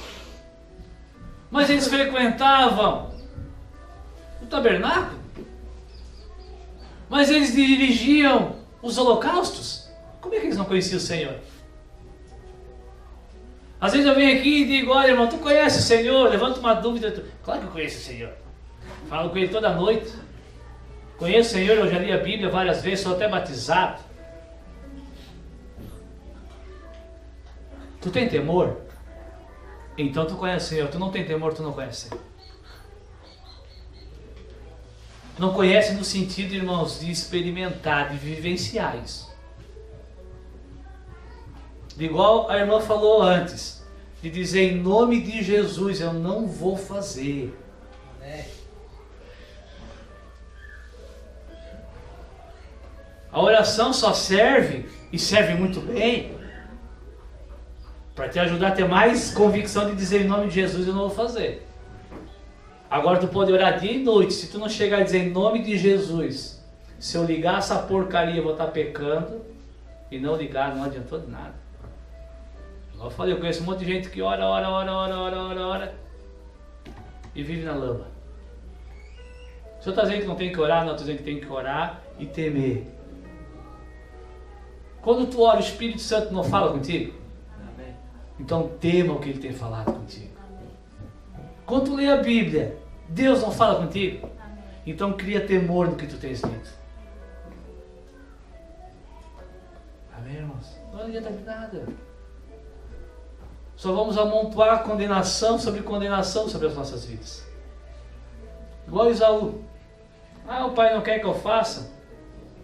Mas eles frequentavam o tabernáculo. Mas eles dirigiam os holocaustos. Como é que eles não conheciam o Senhor? Às vezes eu venho aqui e digo, olha irmão, tu conhece o Senhor? Levanta uma dúvida. Claro que eu conheço o Senhor. Falo com Ele toda noite. Conheço o Senhor, eu já li a Bíblia várias vezes, sou até batizado. Tu tem temor? Então tu conhece o Senhor. Tu não tem temor, tu não conhece o Senhor. Não conhece no sentido, irmãos, de experimentar, de vivenciar isso. De igual a irmã falou antes, de dizer em nome de Jesus, eu não vou fazer. A oração só serve, e serve muito bem, para te ajudar a ter mais convicção de dizer em nome de Jesus eu não vou fazer. Agora tu pode orar dia e noite. Se tu não chegar a dizer em nome de Jesus, se eu ligar essa porcaria eu vou estar pecando, e não ligar não adiantou de nada. Igual eu falei, eu conheço um monte de gente que ora e vive na lama. O Senhor está dizendo que não tem que orar? Não, estou dizendo que tem que orar e temer. Quando tu ora, o Espírito Santo não fala contigo? Amém. Então tema o que Ele tem falado contigo. Quando tu lê a Bíblia, Deus não fala contigo? Então cria temor no que tu tens lido. Amém, irmãos? Não adianta de nada. Só vamos amontoar condenação sobre as nossas vidas. Igual Esaú. Ah, o pai não quer que eu faça?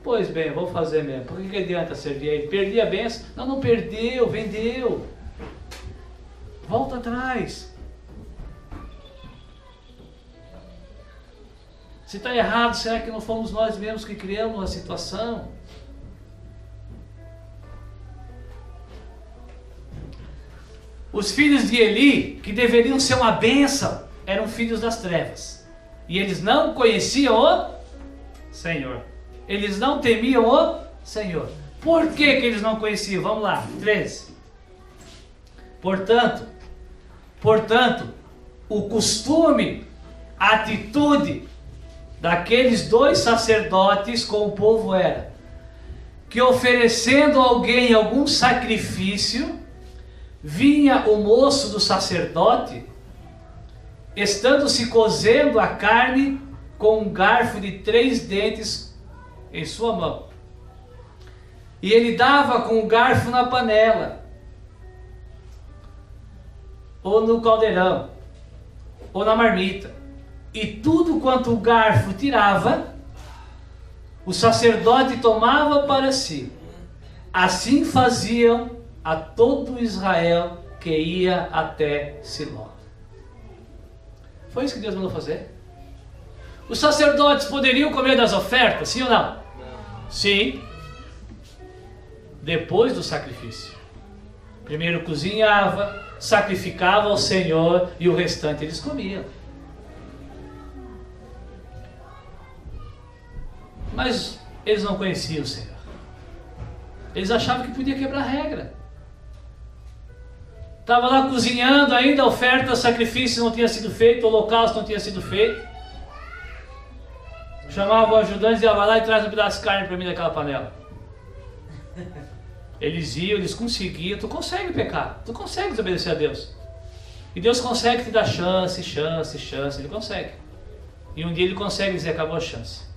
Pois bem, vou fazer mesmo. Por que adianta servir a ele? Perdi a bênção? Não, não perdeu, vendeu. Volta atrás. Se está errado, será que não fomos nós mesmos que criamos a situação? Os filhos de Eli, que deveriam ser uma bênção, eram filhos das trevas. E eles não conheciam o Senhor. Eles não temiam o Senhor. Por que eles não conheciam? Vamos lá, 13. Portanto, o costume, a atitude daqueles dois sacerdotes com o povo era que, oferecendo a alguém algum sacrifício, vinha o moço do sacerdote, estando se cozendo a carne com um garfo de 3 dentes em sua mão. E ele dava com o garfo na panela, ou no caldeirão, ou na marmita. E tudo quanto o garfo tirava, o sacerdote tomava para si. Assim faziam a todo Israel que ia até Siló. Foi isso que Deus mandou fazer? Os sacerdotes poderiam comer das ofertas, sim ou não? Não. Sim. Depois do sacrifício. Primeiro cozinhava, sacrificava ao Senhor e o restante eles comiam. Mas eles não conheciam o Senhor. Eles achavam que podia quebrar a regra. Estava lá cozinhando ainda, a oferta, o sacrifício não tinha sido feito, o holocausto não tinha sido feito. Chamava o ajudante e dizia: vai lá e traz um pedaço de carne para mim daquela panela. Eles iam, eles conseguiam. Tu consegue pecar, tu consegue desobedecer a Deus. E Deus consegue te dar chance, Ele consegue. E um dia Ele consegue dizer: acabou a chance.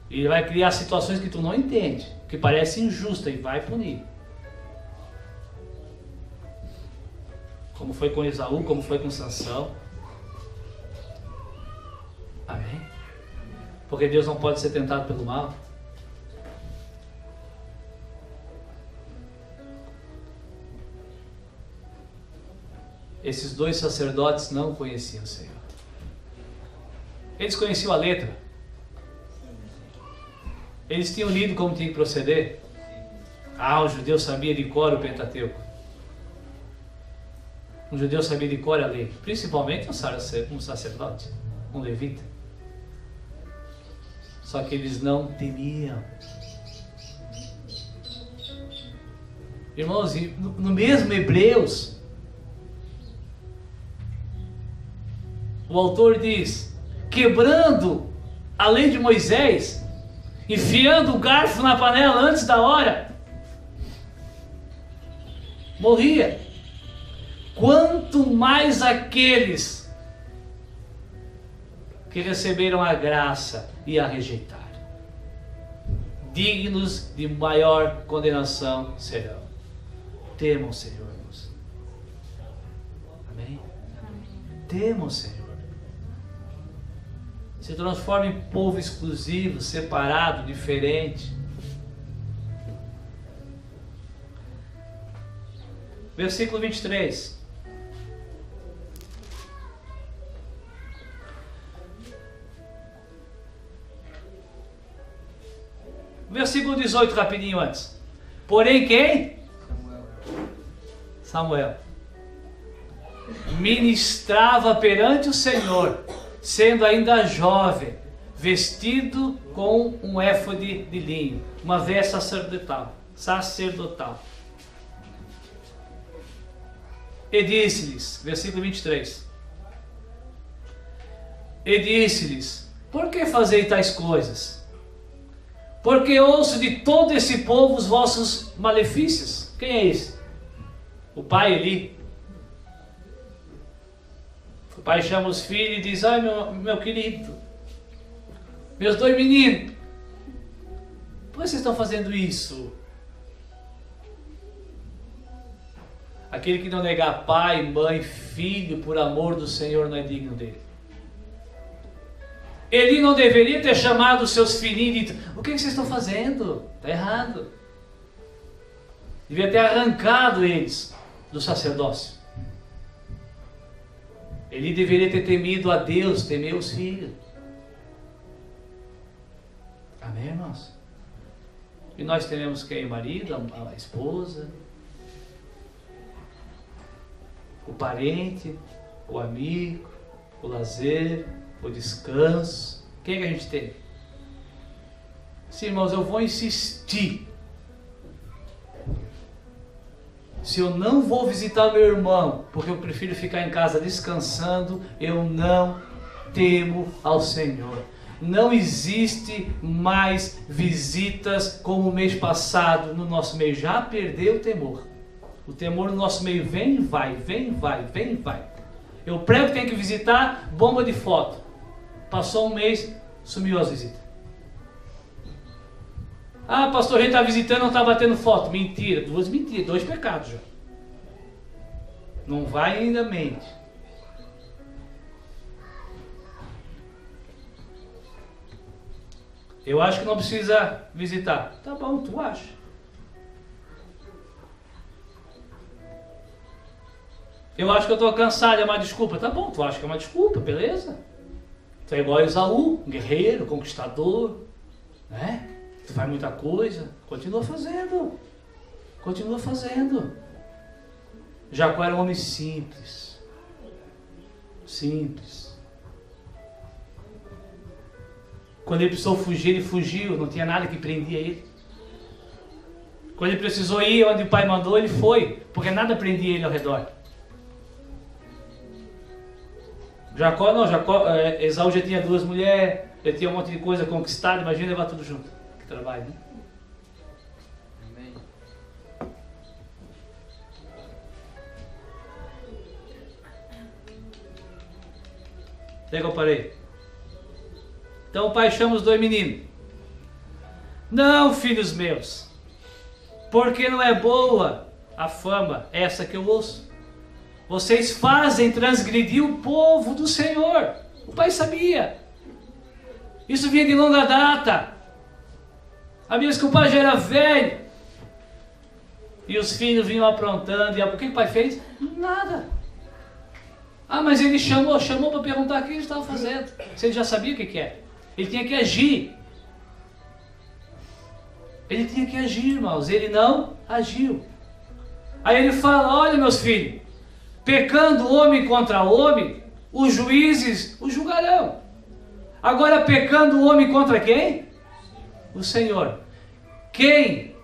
E Ele vai criar situações que tu não entende, que parece injusta, e vai punir. Como foi com Esaú, como foi com Sansão. Amém? Porque Deus não pode ser tentado pelo mal. Esses dois sacerdotes não conheciam o Senhor. Eles conheciam a letra. Eles tinham lido como tinha que proceder. Ah, o judeu sabia de cor o Pentateuco. Um judeu sabia de cor a lei. Principalmente um sacerdote, um levita. Só que eles não temiam. Irmãos, no mesmo Hebreus, o autor diz: quebrando a lei de Moisés, enfiando o garfo na panela antes da hora, morria. Quanto mais aqueles que receberam a graça e a rejeitaram, dignos de maior condenação serão. Temam o Senhor, irmãos. Amém? Temam o Senhor. Se transforma em povo exclusivo, separado, diferente. Versículo 23. Versículo 18, rapidinho antes. Porém quem? Samuel. Ministrava perante o Senhor, sendo ainda jovem, vestido com um éfode de linho, uma veste sacerdotal. E disse-lhes, versículo 23: E disse-lhes: por que fazeis tais coisas? Porque ouço de todo esse povo os vossos malefícios. Quem é esse? O pai Eli. O pai chama os filhos e diz: ai, meu querido, meus 2 meninos, por que vocês estão fazendo isso? Aquele que não negar pai, mãe, filho, por amor do Senhor, não é digno dele. Ele não deveria ter chamado os seus filhinhos e dito: o que vocês estão fazendo? Está errado. Devia ter arrancado eles do sacerdócio. Ele deveria ter temido a Deus, temer os filhos. Amém, irmãos? E nós tememos quem? O marido, a esposa, o parente, o amigo, o lazer, o descanso. Quem é que a gente tem? Sim, irmãos, eu vou insistir. Se eu não vou visitar meu irmão, porque eu prefiro ficar em casa descansando, eu não temo ao Senhor. Não existe mais visitas como o mês passado no nosso meio. Já perdeu o temor. O temor no nosso meio vem e vai, vem e vai, vem e vai. Eu prego que tem que visitar, bomba de foto. Passou um mês, sumiu as visitas. Ah, pastor, a gente está visitando, não está batendo foto. Mentira, 2 mentiras, 2 pecados já. Não vai e ainda mente. Eu acho que não precisa visitar. Tá bom, tu acha. Eu acho que eu estou cansado, é uma desculpa. Tá bom, tu acha que é uma desculpa, beleza? Tu é igual a Esaú, um guerreiro, conquistador, né? Tu faz muita coisa, continua fazendo. Continua fazendo. Jacó era um homem simples. Simples. Quando ele precisou fugir, ele fugiu, não tinha nada que prendia ele. Quando ele precisou ir onde o pai mandou, ele foi, porque nada prendia ele ao redor. Jacó não, Esaú já tinha 2 mulheres, já tinha um monte de coisa conquistada, imagina levar tudo junto. Que trabalho, né? Amém. Até que eu parei. Então o pai chama os 2 meninos. Não, filhos meus, porque não é boa a fama essa que eu ouço. Vocês fazem transgredir o povo do Senhor. O pai sabia. Isso vinha de longa data. A menos que o pai já era velho. E os filhos vinham aprontando. E o que o pai fez? Nada. Ah, mas ele chamou para perguntar o que ele estava fazendo. Se ele já sabia o que era. Ele tinha que agir. Ele tinha que agir, irmãos. Ele não agiu. Aí ele fala: olha, meus filhos, pecando homem contra homem, os juízes o julgarão. Agora, pecando homem contra quem? O Senhor. Quem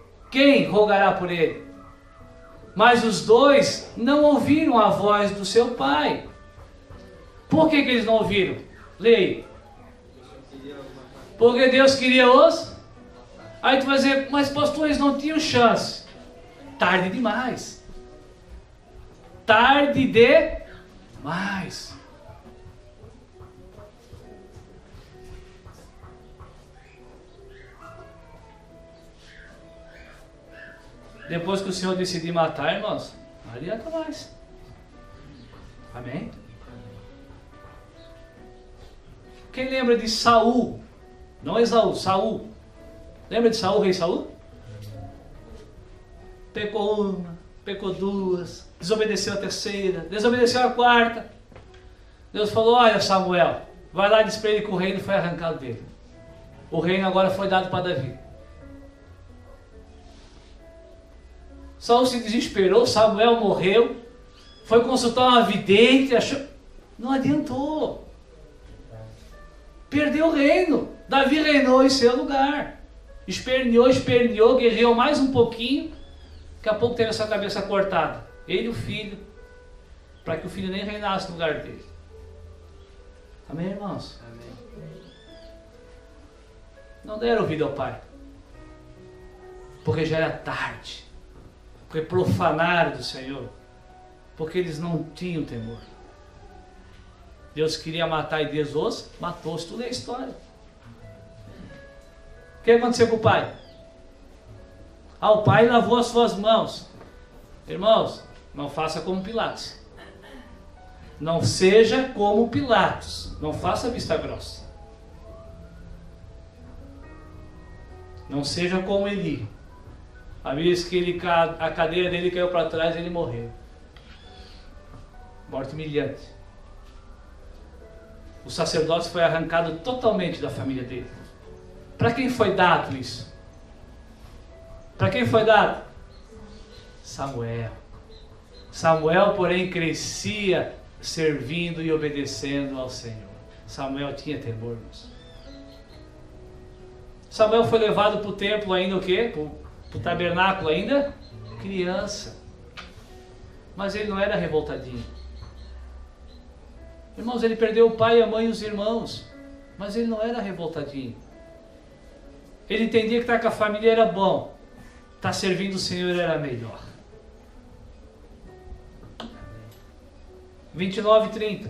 rogará por ele? Mas os 2 não ouviram a voz do seu pai. Por que eles não ouviram? Leia. Porque Deus queria os... Aí tu vai dizer: mas pastor, eles não tinham chance. Tarde demais. Tarde demais. Depois que o Senhor decidir matar, irmãos, não adianta mais. Amém? Quem lembra de Saul? Não Esaú, Saul. Lembra de Saul, rei Saul? Pecou uma, pecou 2, desobedeceu a 3ª, desobedeceu a 4ª. Deus falou: olha, Samuel, vai lá e diz para ele que o reino foi arrancado dele. O reino agora foi dado para Davi. Saul se desesperou, Samuel morreu, foi consultar uma vidente, achou... Não adiantou. Perdeu o reino. Davi reinou em seu lugar. Esperneou, guerreou mais um pouquinho. Daqui a pouco teve a sua cabeça cortada. Ele e o filho. Para que o filho nem reinasse no lugar dele. Amém, irmãos? Amém. Não deram ouvido ao Pai, porque já era tarde, porque profanaram do Senhor, porque eles não tinham temor. Deus queria matar e Deus os matou. Isso tudo é história. O que aconteceu com o pai? O pai lavou as suas mãos. Irmãos, não faça como Pilatos. Não seja como Pilatos. Não faça vista grossa. Não seja como Eli. A vez que a cadeira dele caiu para trás e ele morreu. Morte humilhante. O sacerdócio foi arrancado totalmente da família dele. Para quem foi dado isso? Para quem foi dado? Samuel. Samuel, porém, crescia servindo e obedecendo ao Senhor. Samuel tinha temor, irmãos. Samuel foi levado para o templo ainda o quê? Para o tabernáculo ainda? Criança. Mas ele não era revoltadinho. Irmãos, ele perdeu o pai, a mãe e os irmãos. Mas ele não era revoltadinho. Ele entendia que estar com a família era bom. Estar servindo o Senhor era melhor. 29 e 30.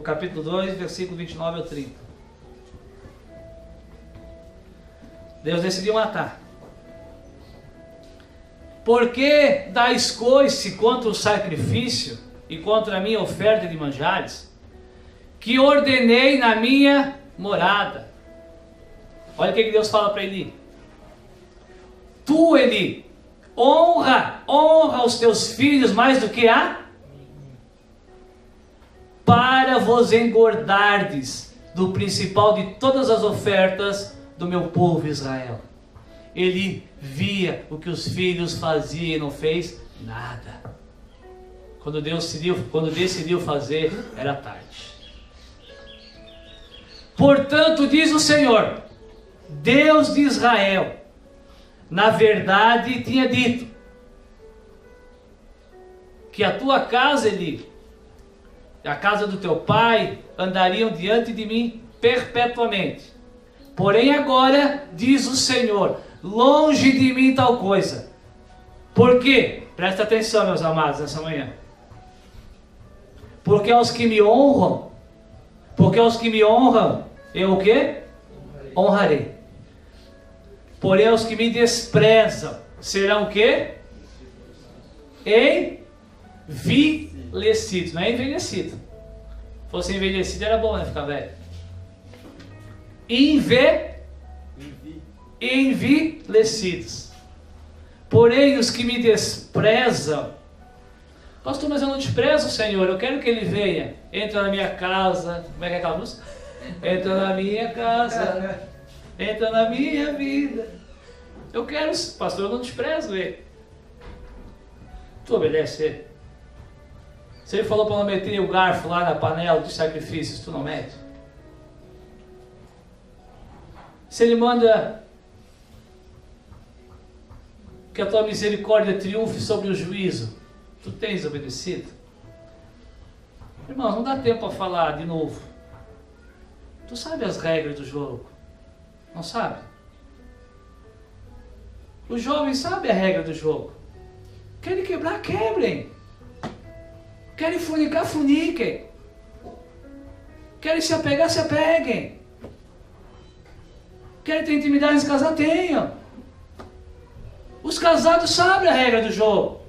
Capítulo 2, versículo 29 ao 30. Deus decidiu matar. Por que dais coice contra o sacrifício e contra a minha oferta de manjares, que ordenei na minha morada? Olha o que Deus fala para Eli. Tu, Eli, honra os teus filhos mais do que para vos engordardes do principal de todas as ofertas do meu povo Israel. Ele via o que os filhos faziam e não fez nada. Quando decidiu fazer, era tarde. Portanto, diz o Senhor, Deus de Israel, na verdade tinha dito que a tua casa, Eli, a casa do teu pai, andariam diante de mim perpetuamente. Porém agora, diz o Senhor, longe de mim tal coisa. Por quê? Presta atenção, meus amados, nessa manhã. Porque aos que me honram, eu o quê? Honrarei. Porém aos que me desprezam, serão o quê? Envelhecidos. Não é envelhecido. Se fosse envelhecido era bom, né? Ficar velho. Envelhecidos. Porém os que me desprezam, pastor, mas eu não desprezo o Senhor, eu quero que Ele venha, entra na minha casa. Como é que é aquela música? Entra na minha casa, entra na minha vida. Eu quero, pastor, eu não desprezo Ele. Tu obedece Ele. Se Ele falou para não meter o garfo lá na panela dos sacrifícios, tu não mete. Se Ele manda que a tua misericórdia triunfe sobre o juízo, tu tens obedecido? Irmãos, não dá tempo para falar de novo. Tu sabe as regras do jogo? Não sabe? Os jovens sabem a regra do jogo. Querem quebrar, quebrem. Querem funicar, funiquem. Querem se apegar, se apeguem. Querem ter intimidade nesse casal, tenham. Os casados sabem a regra do jogo.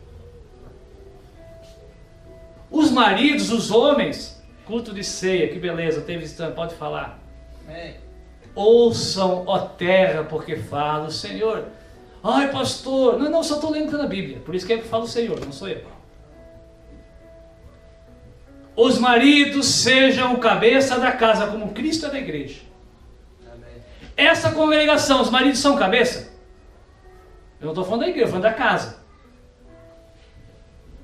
Os maridos, os homens, culto de ceia, que beleza, tem visitante, pode falar. Amém. Ouçam, ó terra, porque fala o Senhor. Ai, pastor, não, só estou lendo na Bíblia, por isso que é que fala o Senhor, não sou eu. Os maridos sejam o cabeça da casa, como Cristo é da igreja. Amém. Essa congregação, os maridos são cabeça? Eu não estou falando da igreja, estou falando da casa.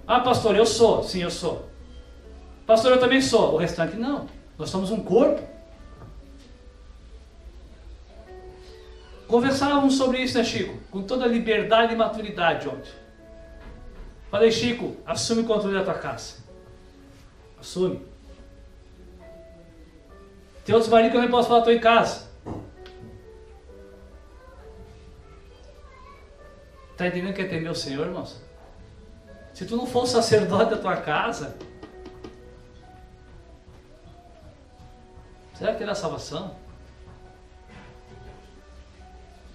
Ah, pastor, eu sou. Sim, eu sou. Pastor, eu também sou. O restante não. Nós somos um corpo. Conversávamos sobre isso, né, Chico? Com toda a liberdade e maturidade ontem. Falei, Chico, assume o controle da tua casa. Assume. Tem outros maridos que eu nem posso falar, estou em casa. Está entendendo que é temer o Senhor, irmãos? Se tu não for o sacerdote da tua casa, será que terá salvação?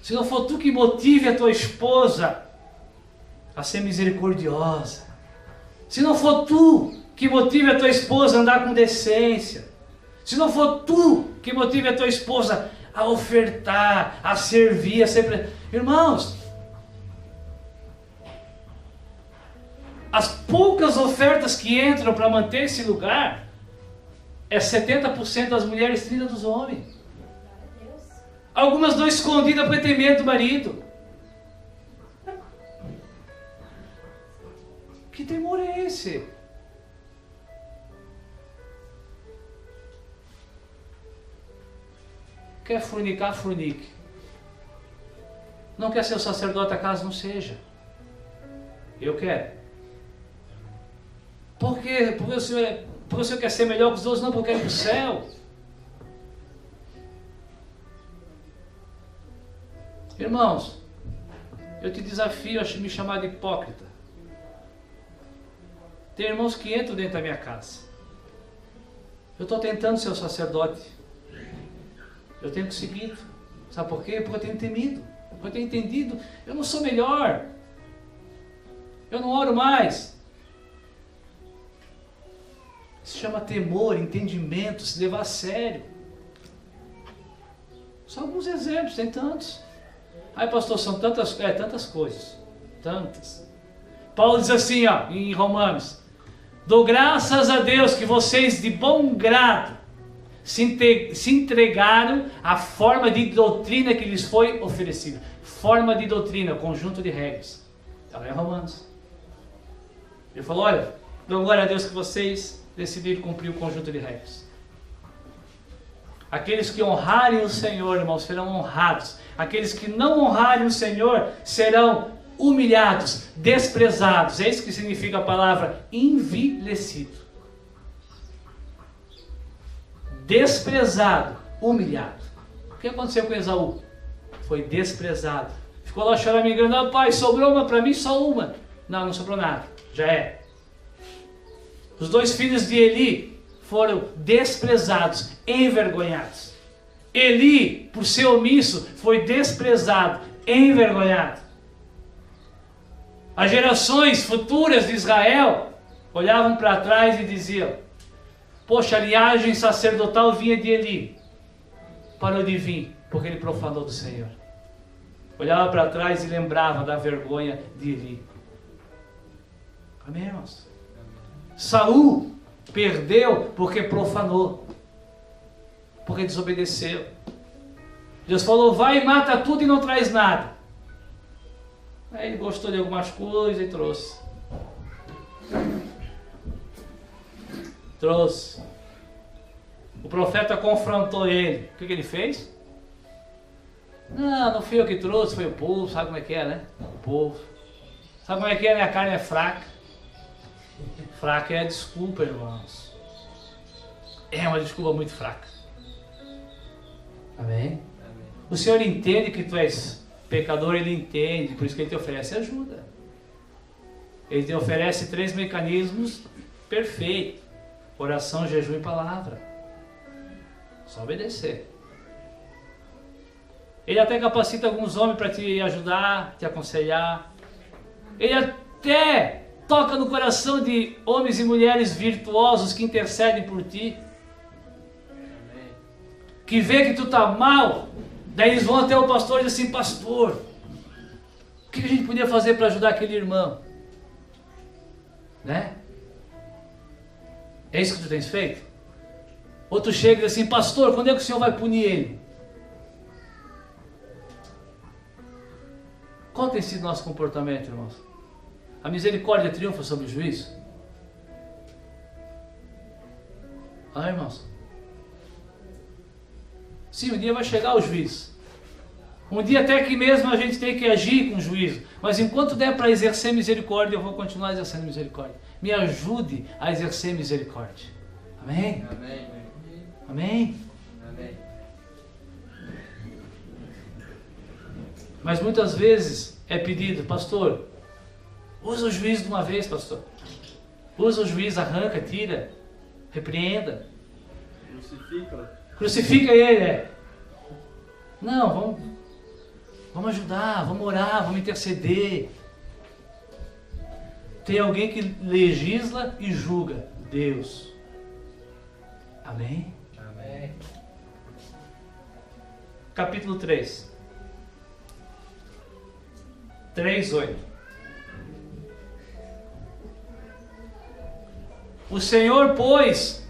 Se não for tu que motive a tua esposa a ser misericordiosa, se não for tu que motive a tua esposa a andar com decência, se não for tu que motive a tua esposa a ofertar, a servir, a ser... Irmãos, as poucas ofertas que entram para manter esse lugar é 70% das mulheres, 30% dos homens. Algumas dão escondida para ter medo do marido. Que temor é esse? Quer fornicar, fornique. Não quer ser o sacerdote da casa, não seja. Eu quero. Por quê? Porque o Senhor quer ser melhor que os outros? Não, porque eu quero ir para o céu. Irmãos, eu te desafio a me chamar de hipócrita. Tem irmãos que entram dentro da minha casa. Eu estou tentando ser o sacerdote. Eu tenho conseguido. Sabe por quê? Porque eu tenho temido. Porque eu tenho entendido. Eu não sou melhor. Eu não oro mais. Se chama temor, entendimento, se levar a sério. Só alguns exemplos, tem tantos. Ai, pastor, são tantas coisas. Tantas. Paulo diz assim, ó, em Romanos: dou graças a Deus que vocês de bom grado se entregaram à forma de doutrina que lhes foi oferecida. Forma de doutrina, conjunto de regras. Está lá em Romanos. Ele falou, olha, dou glória a Deus que vocês decidiram cumprir o conjunto de regras. Aqueles que honrarem o Senhor, irmãos, serão honrados. Aqueles que não honrarem o Senhor serão humilhados, desprezados. É isso que significa a palavra envilecido. Desprezado, humilhado. O que aconteceu com Esaú? Foi desprezado. Ficou lá chorando, me enganando. Pai, sobrou uma para mim, só uma. Não sobrou nada. Já é. Os dois filhos de Eli foram desprezados, envergonhados. Eli, por ser omisso, foi desprezado, envergonhado. As gerações futuras de Israel olhavam para trás e diziam: poxa, a linhagem sacerdotal vinha de Eli, parou de vir, porque ele profanou do Senhor. Olhava para trás e lembrava da vergonha de Eli. Amém, irmãos? Saul perdeu porque profanou, porque desobedeceu. Deus falou, vai e mata tudo e não traz nada. Aí ele gostou de algumas coisas e trouxe. O profeta confrontou ele. O que ele fez? Não fui eu que trouxe, foi o povo. Sabe como é que é, né? O povo. Sabe como é que é, né? A carne é fraca. Fraca é a desculpa, irmãos. É uma desculpa muito fraca. Amém? O Senhor entende que tu és pecador, Ele entende, por isso que Ele te oferece ajuda. Ele te oferece 3 mecanismos perfeitos: oração, jejum e palavra. Só obedecer. Ele até capacita alguns homens para te ajudar, te aconselhar. Ele até toca no coração de homens e mulheres virtuosos que intercedem por ti. Que vê que tu está mal. Daí eles vão até o pastor e dizem assim: pastor, o que a gente podia fazer para ajudar aquele irmão? Né? É isso que tu tens feito? Ou tu chega e diz assim: pastor, quando é que o Senhor vai punir ele? Qual tem sido o nosso comportamento, irmãos? A misericórdia triunfa sobre o juízo? Ah, irmãos? Sim, um dia vai chegar o juízo. Um dia até que mesmo a gente tem que agir com juízo. Mas enquanto der para exercer misericórdia, eu vou continuar exercendo misericórdia. Me ajude a exercer misericórdia. Amém? Amém. Amém? Amém. Mas muitas vezes é pedido, pastor, usa o juízo de uma vez, pastor. Usa o juízo, arranca, tira, repreenda. Crucifica ele, Não, vamos ajudar, vamos orar, vamos interceder. Tem alguém que legisla e julga, Deus. Amém? Amém. Capítulo 3. 3:8. O Senhor, pois,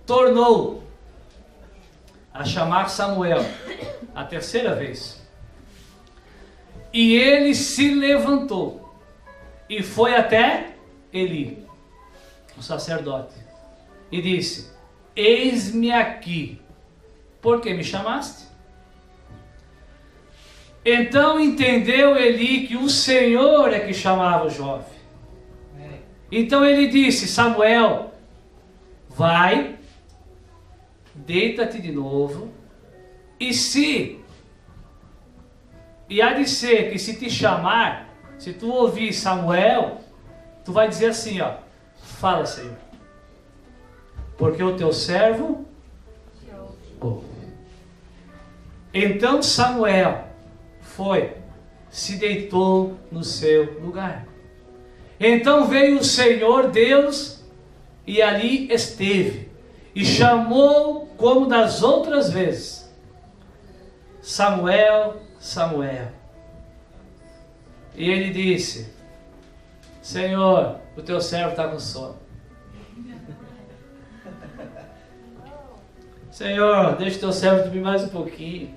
tornou a chamar Samuel a terceira vez. E ele se levantou e foi até Eli, o sacerdote, e disse: Eis-me aqui, por que me chamaste? Então entendeu Eli que o Senhor é que chamava o jovem. Então ele disse: Samuel, vai, deita-te de novo, e há de ser que se te chamar, se tu ouvir Samuel, tu vai dizer assim, fala, Senhor, porque o teu servo ouve. Então Samuel se deitou no seu lugar. Então veio o Senhor Deus e ali esteve, e chamou como das outras vezes: Samuel, Samuel. E ele disse: Senhor, o teu servo está com sono. Senhor, deixa o teu servo dormir mais um pouquinho.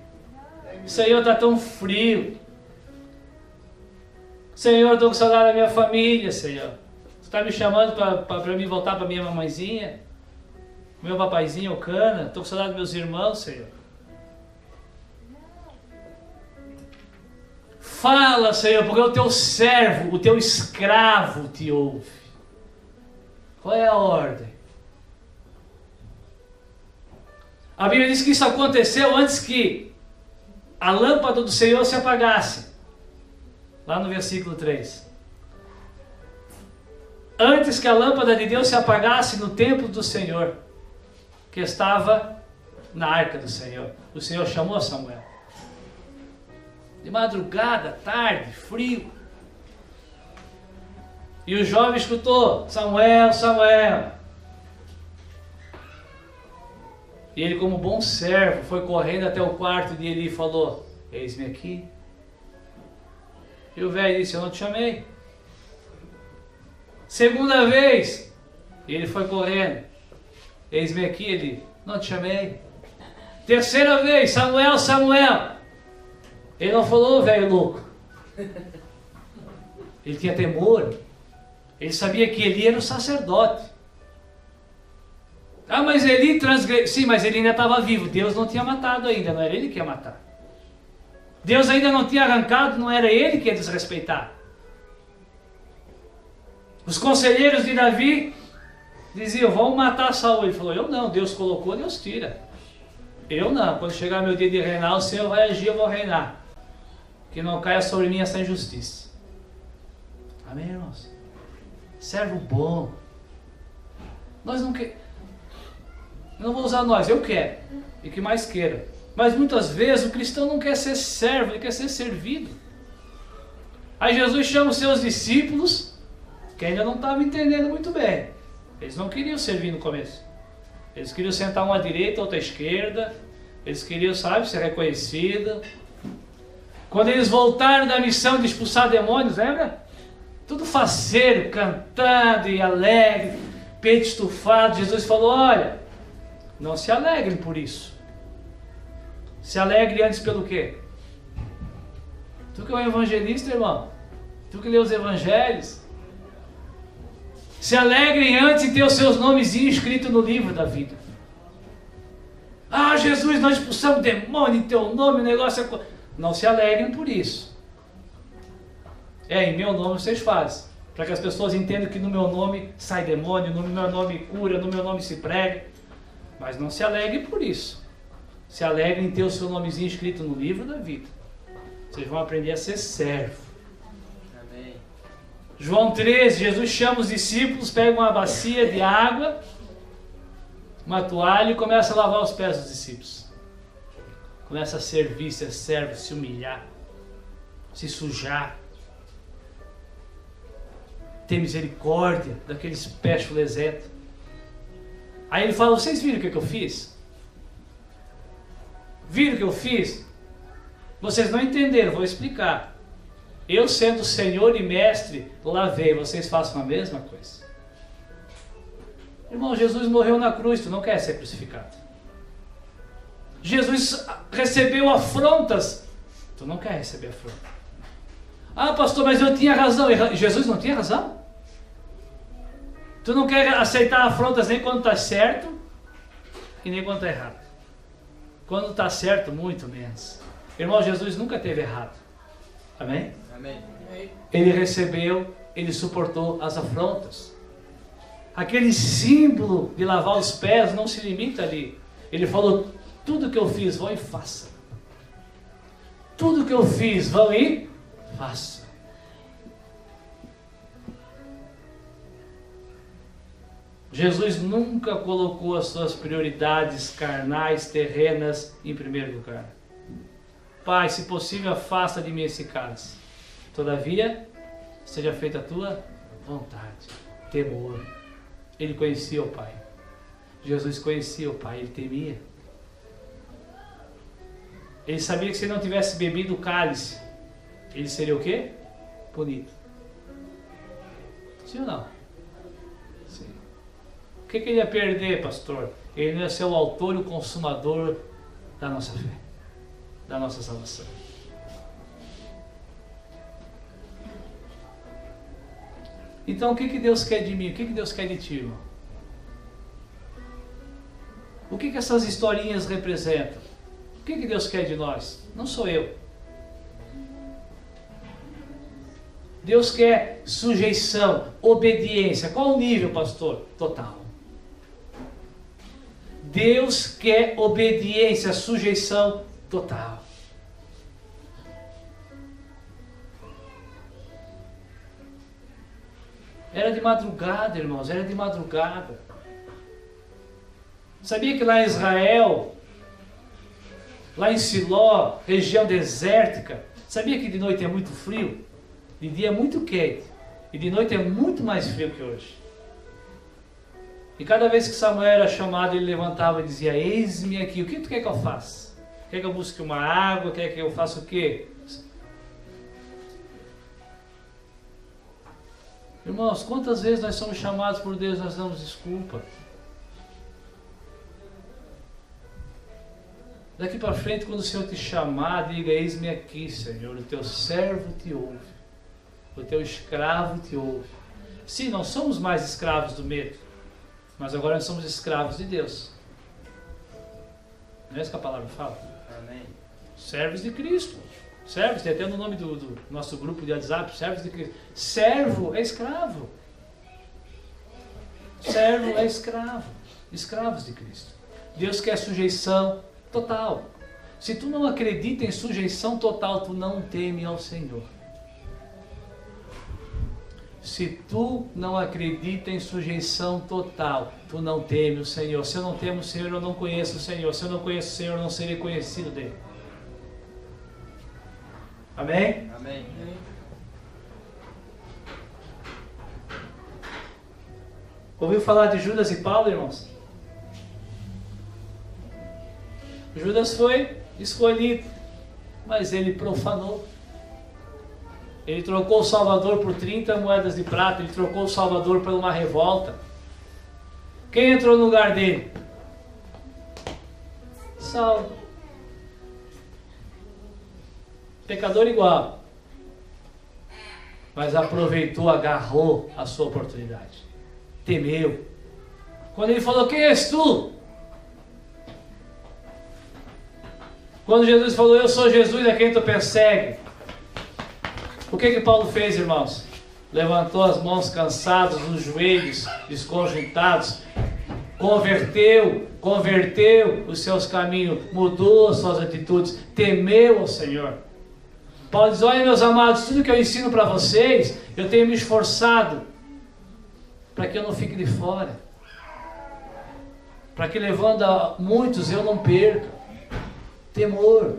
Senhor, está tão frio. Senhor, estou com saudade da minha família, Senhor. Você está me chamando para mim voltar para minha mamãezinha, meu papaizinho, o cana. Estou com saudade dos meus irmãos, Senhor. Fala, Senhor, porque o teu servo, o teu escravo te ouve. Qual é a ordem? A Bíblia diz que isso aconteceu antes que a lâmpada do Senhor se apagasse. Lá no versículo 3. Antes que a lâmpada de Deus se apagasse no templo do Senhor, que estava na arca do Senhor, o Senhor chamou Samuel. De madrugada, tarde, frio. E o jovem escutou: Samuel, Samuel. E ele, como bom servo, foi correndo até o quarto de Eli e falou: Eis-me aqui. E o velho disse: Eu não te chamei. Segunda vez, e ele foi correndo: Eis-me aqui, Eli, não te chamei. Terceira vez: Samuel, Samuel. Ele não falou: velho louco. Ele tinha temor. Ele sabia que Eli era o sacerdote. Ah, mas Eli transgrediu. Sim, mas ele ainda estava vivo. Deus não tinha matado ainda, não era ele que ia matar. Deus ainda não tinha arrancado, não era ele que ia desrespeitar. Os conselheiros de Davi diziam: vamos matar Saul. Ele falou: eu não, Deus colocou, Deus tira. Eu não, quando chegar meu dia de reinar, o Senhor vai agir, eu vou reinar. Que não caia sobre mim essa injustiça. Amém, irmãos? Servo bom. Nós não queremos. Não vou usar nós, eu quero. E que mais queira. Mas muitas vezes o cristão não quer ser servo, ele quer ser servido. Aí Jesus chama os seus discípulos, que ainda não estavam entendendo muito bem. Eles não queriam servir no começo. Eles queriam sentar uma à direita, outra à esquerda. Eles queriam, ser reconhecido. Quando eles voltaram da missão de expulsar demônios, lembra? Tudo faceiro, cantando e alegre, peito estufado. Jesus falou: olha, não se alegrem por isso. Se alegre antes pelo quê? Tu que é um evangelista, irmão. Tu que lê os evangelhos. Se alegrem antes em ter os seus nomezinhos escritos no livro da vida. Ah, Jesus, nós expulsamos demônio em teu nome, o negócio é... Não se alegrem por isso. Em meu nome vocês fazem. Para que as pessoas entendam que no meu nome sai demônio, no meu nome cura, no meu nome se prega. Mas não se alegre por isso. Se alegre em ter o seu nomezinho escrito no livro da vida. Vocês vão aprender a ser servo. Amém. João 13, Jesus chama os discípulos, pega uma bacia de água, uma toalha e começa a lavar os pés dos discípulos. Começa a servir, ser servo, se humilhar, se sujar. Ter misericórdia daqueles pés chulezentos. Aí ele fala, vocês viram o que eu fiz? Viram o que eu fiz? Vocês não entenderam, vou explicar. Eu sendo Senhor e Mestre, lavei, vocês façam a mesma coisa. Irmão, Jesus morreu na cruz, tu não quer ser crucificado. Jesus recebeu afrontas, tu não quer receber afronta. Ah, pastor, mas eu tinha razão. Jesus não tinha razão? Tu não quer aceitar afrontas nem quando está certo e nem quando está errado. Quando está certo, muito menos. Irmão, Jesus nunca teve errado. Amém? Amém. Ele recebeu, ele suportou as afrontas. Aquele símbolo de lavar os pés não se limita ali. Ele falou, tudo que eu fiz, vão e faça. Tudo que eu fiz, vão e faça. Jesus nunca colocou as suas prioridades carnais, terrenas, em primeiro lugar. Pai, se possível, afasta de mim esse cálice. Todavia, seja feita a tua vontade. Temor. Ele conhecia o Pai. Jesus conhecia o Pai, ele temia. Ele sabia que se ele não tivesse bebido o cálice, ele seria o quê? Punido. Sim ou não? Sim. O que ele ia perder, pastor? Ele não ia ser o autor e o consumador da nossa fé, da nossa salvação. Então o que Deus quer de mim? O que Deus quer de ti, irmão? O que essas historinhas representam? O que Deus quer de nós? Não sou eu. Deus quer sujeição, obediência. Qual o nível, pastor? Total. Deus quer obediência, sujeição total. Era de madrugada, irmãos, era de madrugada. Sabia que lá em Israel, lá em Siló, região desértica, sabia que de noite é muito frio? De dia é muito quente. E de noite é muito mais frio que hoje. E cada vez que Samuel era chamado, ele levantava e dizia, eis-me aqui, o que tu quer que eu faça? Quer que eu busque uma água? Quer que eu faça o quê? Irmãos, quantas vezes nós somos chamados por Deus e nós damos desculpa? Daqui para frente, quando o Senhor te chamar, diga, eis-me aqui, Senhor, o teu servo te ouve, o teu escravo te ouve. Sim, não somos mais escravos do medo, mas agora nós somos escravos de Deus. Não é isso que a palavra fala? Amém. Servos de Cristo. Servos, tem até no nome do nosso grupo de WhatsApp, servos de Cristo. Servo é escravo. Servo é escravo. Escravos de Cristo. Deus quer sujeição total. Se tu não acredita em sujeição total, tu não teme ao Senhor. Se tu não acredita em sujeição total, tu não teme o Senhor. Se eu não temo o Senhor, eu não conheço o Senhor. Se eu não conheço o Senhor, eu não serei conhecido dele. Amém? Amém. Ouviu falar de Judas e Paulo, irmãos? Judas foi escolhido, mas ele profanou. Ele trocou o Salvador por 30 moedas de prata, ele trocou o Salvador por uma revolta. Quem entrou no lugar dele? Saulo. Pecador igual, mas aproveitou, agarrou a sua oportunidade, temeu. Quando ele falou, quem és tu? Quando Jesus falou, eu sou Jesus a quem tu persegue, o que Paulo fez, irmãos? levantou as mãos cansadas, os joelhos desconjuntados, converteu os seus caminhos, mudou as suas atitudes, temeu ao Senhor. Paulo diz: olha, meus amados, tudo que eu ensino para vocês, eu tenho me esforçado para que eu não fique de fora, para que levando a muitos eu não perca. Temor.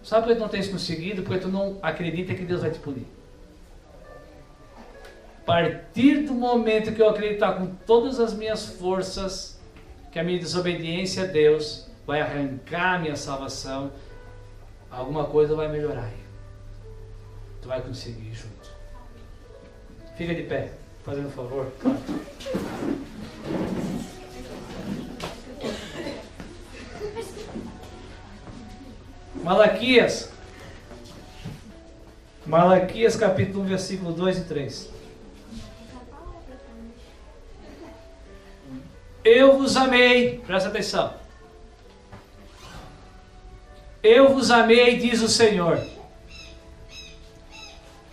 Sabe por que tu não tens conseguido? Porque tu não acredita que Deus vai te punir. A partir do momento que eu acreditar com todas as minhas forças que a minha desobediência a Deus vai arrancar a minha salvação, alguma coisa vai melhorar aí. Tu vai conseguir junto. Fica de pé, fazendo um favor. Malaquias capítulo 1, versículo 2 e 3. Eu vos amei, presta atenção. Eu vos amei, diz o Senhor.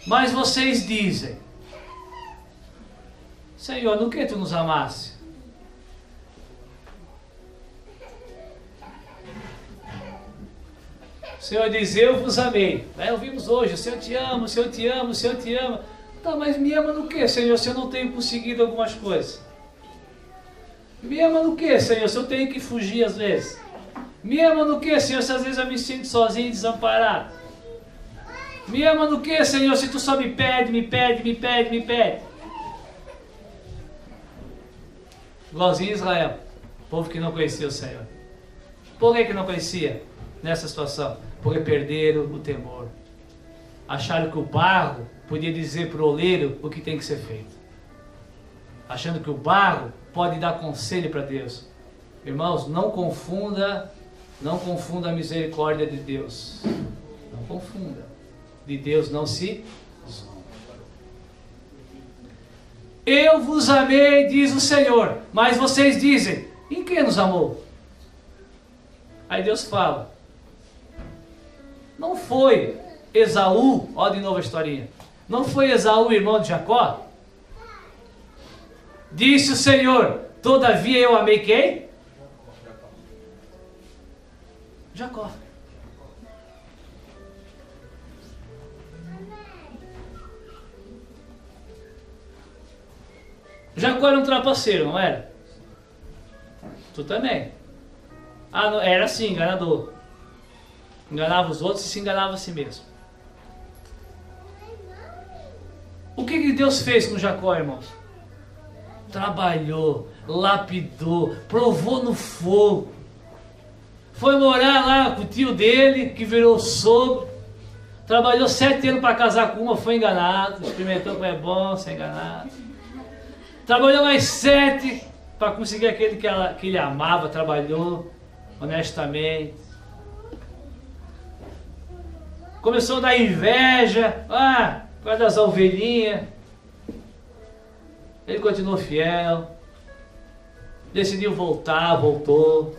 Mas vocês dizem: Senhor, no que tu nos amaste? O Senhor diz: eu vos amei. Ouvimos hoje: o Senhor te ama, o Senhor te ama, o Senhor te ama. Tá, mas me ama no que, Senhor, se eu não tenho conseguido algumas coisas? Me ama no que, Senhor, se eu tenho que fugir às vezes? Me ama no que, Senhor, se às vezes eu me sinto sozinho e desamparado? Me ama no que, Senhor, se tu só me pede? Igualzinho Israel, povo que não conhecia o Senhor. Por que não conhecia nessa situação? Porque perderam o temor. Acharam que o barro podia dizer para o oleiro o que tem que ser feito. Achando que o barro pode dar conselho para Deus. Irmãos, não confunda a misericórdia de Deus. Não confunda. De Deus não se zomba. Eu vos amei, diz o Senhor, mas vocês dizem: em que nos amou? Aí Deus fala: não foi Esaú, ó de novo a historinha, não foi Esaú irmão de Jacó? Disse o Senhor: todavia eu amei quem? Jacó. Jacó era um trapaceiro, não era? Tu também. Ah, não, era assim, enganador. Enganava os outros e se enganava a si mesmo. O que Deus fez com Jacó, irmãos? Trabalhou, lapidou, provou no fogo. Foi morar lá com o tio dele, que virou sogro. Trabalhou 7 anos para casar com uma, foi enganado. Experimentou como é bom ser enganado. Trabalhou mais 7 para conseguir aquele que ele amava. Trabalhou honestamente. Começou a dar inveja. Por causa das ovelhinhas. Ele continuou fiel. Decidiu voltar, voltou.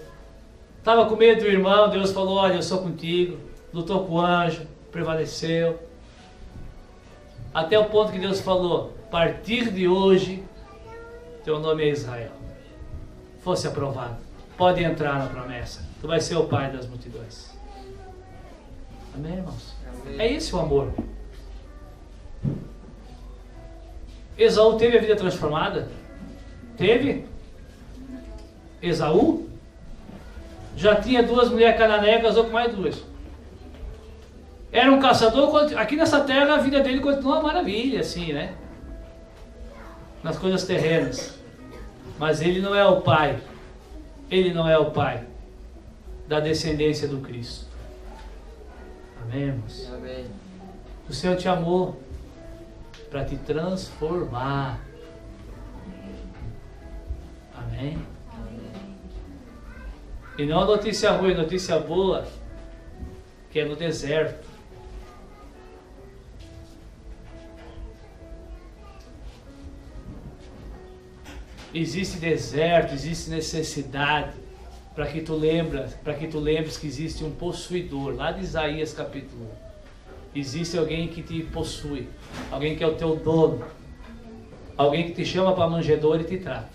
Estava com medo do irmão, Deus falou: olha, eu sou contigo. Lutou com o anjo, prevaleceu. Até o ponto que Deus falou: a partir de hoje, teu nome é Israel. Fosse aprovado. Pode entrar na promessa. Tu vai ser o pai das multidões. Amém, irmãos? Amém. É esse o amor. Esaú teve a vida transformada? Teve? Esaú já tinha 2 mulheres cananeias, casou com mais 2. Era um caçador. Aqui nessa terra a vida dele continua uma maravilha, assim, né? Nas coisas terrenas. Mas ele não é o pai. Ele não é o pai da descendência do Cristo. Amém, irmãos? Amém. O Senhor te amou para te transformar. Amém? E não notícia ruim, notícia boa, que é no deserto. Existe deserto, existe necessidade, para que tu lembres que existe um possuidor, lá de Isaías capítulo 1. Existe alguém que te possui, alguém que é o teu dono, alguém que te chama para a manjedoura e te trata.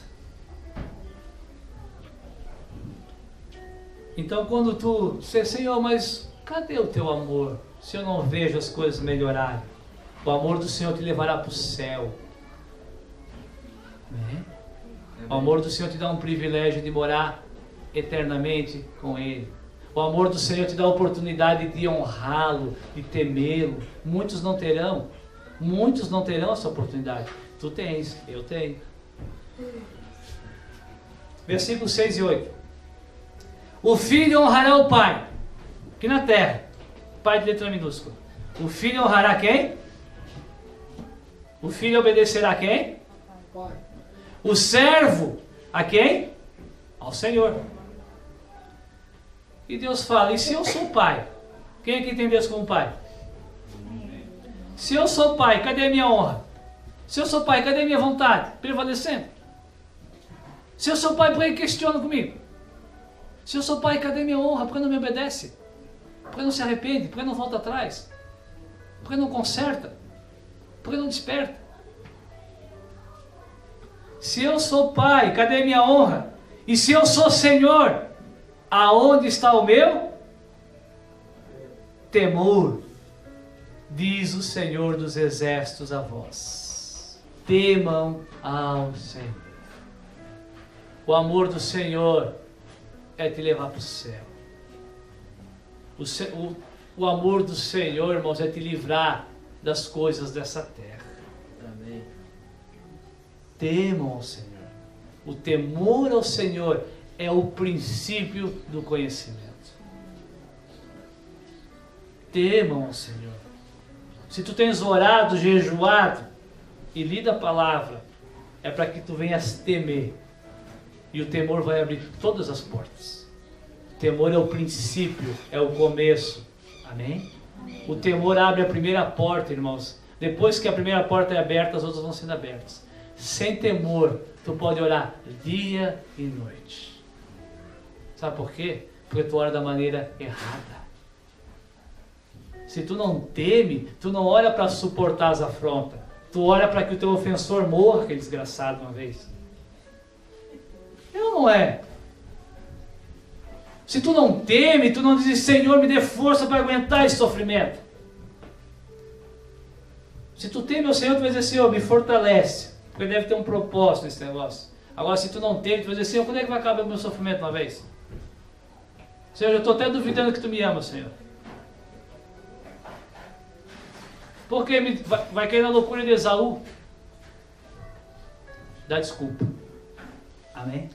Então quando tu diz, Senhor, mas cadê o teu amor? Se eu não vejo as coisas melhorarem, o amor do Senhor te levará para o céu. Né? O amor do Senhor te dá um privilégio de morar eternamente com Ele. O amor do Senhor te dá a oportunidade de honrá-lo, de temê-lo. Muitos não terão essa oportunidade. Tu tens, eu tenho. Versículos 6 e 8. O filho honrará o pai, aqui na terra, pai de letra minúscula. O filho honrará quem? O filho obedecerá a quem? O servo a quem? Ao Senhor. E Deus fala, e se eu sou pai? Quem aqui tem Deus como pai? Se eu sou pai, cadê a minha honra? Se eu sou pai, cadê a minha vontade prevalecendo? Se eu sou pai, por que questiona comigo? Se eu sou pai, cadê a minha honra? Por que não me obedece? Por que não se arrepende? Por que não volta atrás? Por que não conserta? Por que não desperta? Se eu sou pai, cadê a minha honra? E se eu sou Senhor, aonde está o meu temor? Diz o Senhor dos exércitos a vós. Temam ao Senhor. O amor do Senhor é te levar para o céu. O amor do Senhor, irmãos, é te livrar das coisas dessa terra. Amém. Temam ao Senhor. O temor ao Senhor é o princípio do conhecimento. Temam ao Senhor. Se tu tens orado, jejuado e lido a palavra, é para que tu venhas temer. E o temor vai abrir todas as portas. O temor é o princípio, é o começo. Amém? O temor abre a primeira porta, irmãos. Depois que a primeira porta é aberta, as outras vão sendo abertas. Sem temor, tu pode orar dia e noite. Sabe por quê? Porque tu ora da maneira errada. Se tu não teme, tu não ora para suportar as afrontas. Tu ora para que o teu ofensor morra, aquele desgraçado, uma vez. Não é? Se tu não teme, tu não diz, Senhor, me dê força para aguentar esse sofrimento. Se tu teme ao Senhor, tu vai dizer, Senhor, me fortalece. Porque deve ter um propósito nesse negócio. Agora, se tu não teme, tu vai dizer, Senhor, quando é que vai acabar o meu sofrimento uma vez? Senhor, eu estou até duvidando que tu me ama, Senhor. Porque vai cair na loucura de Esaú. Dá desculpa. Amém?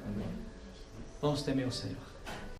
Amém. Vamos temer o Senhor.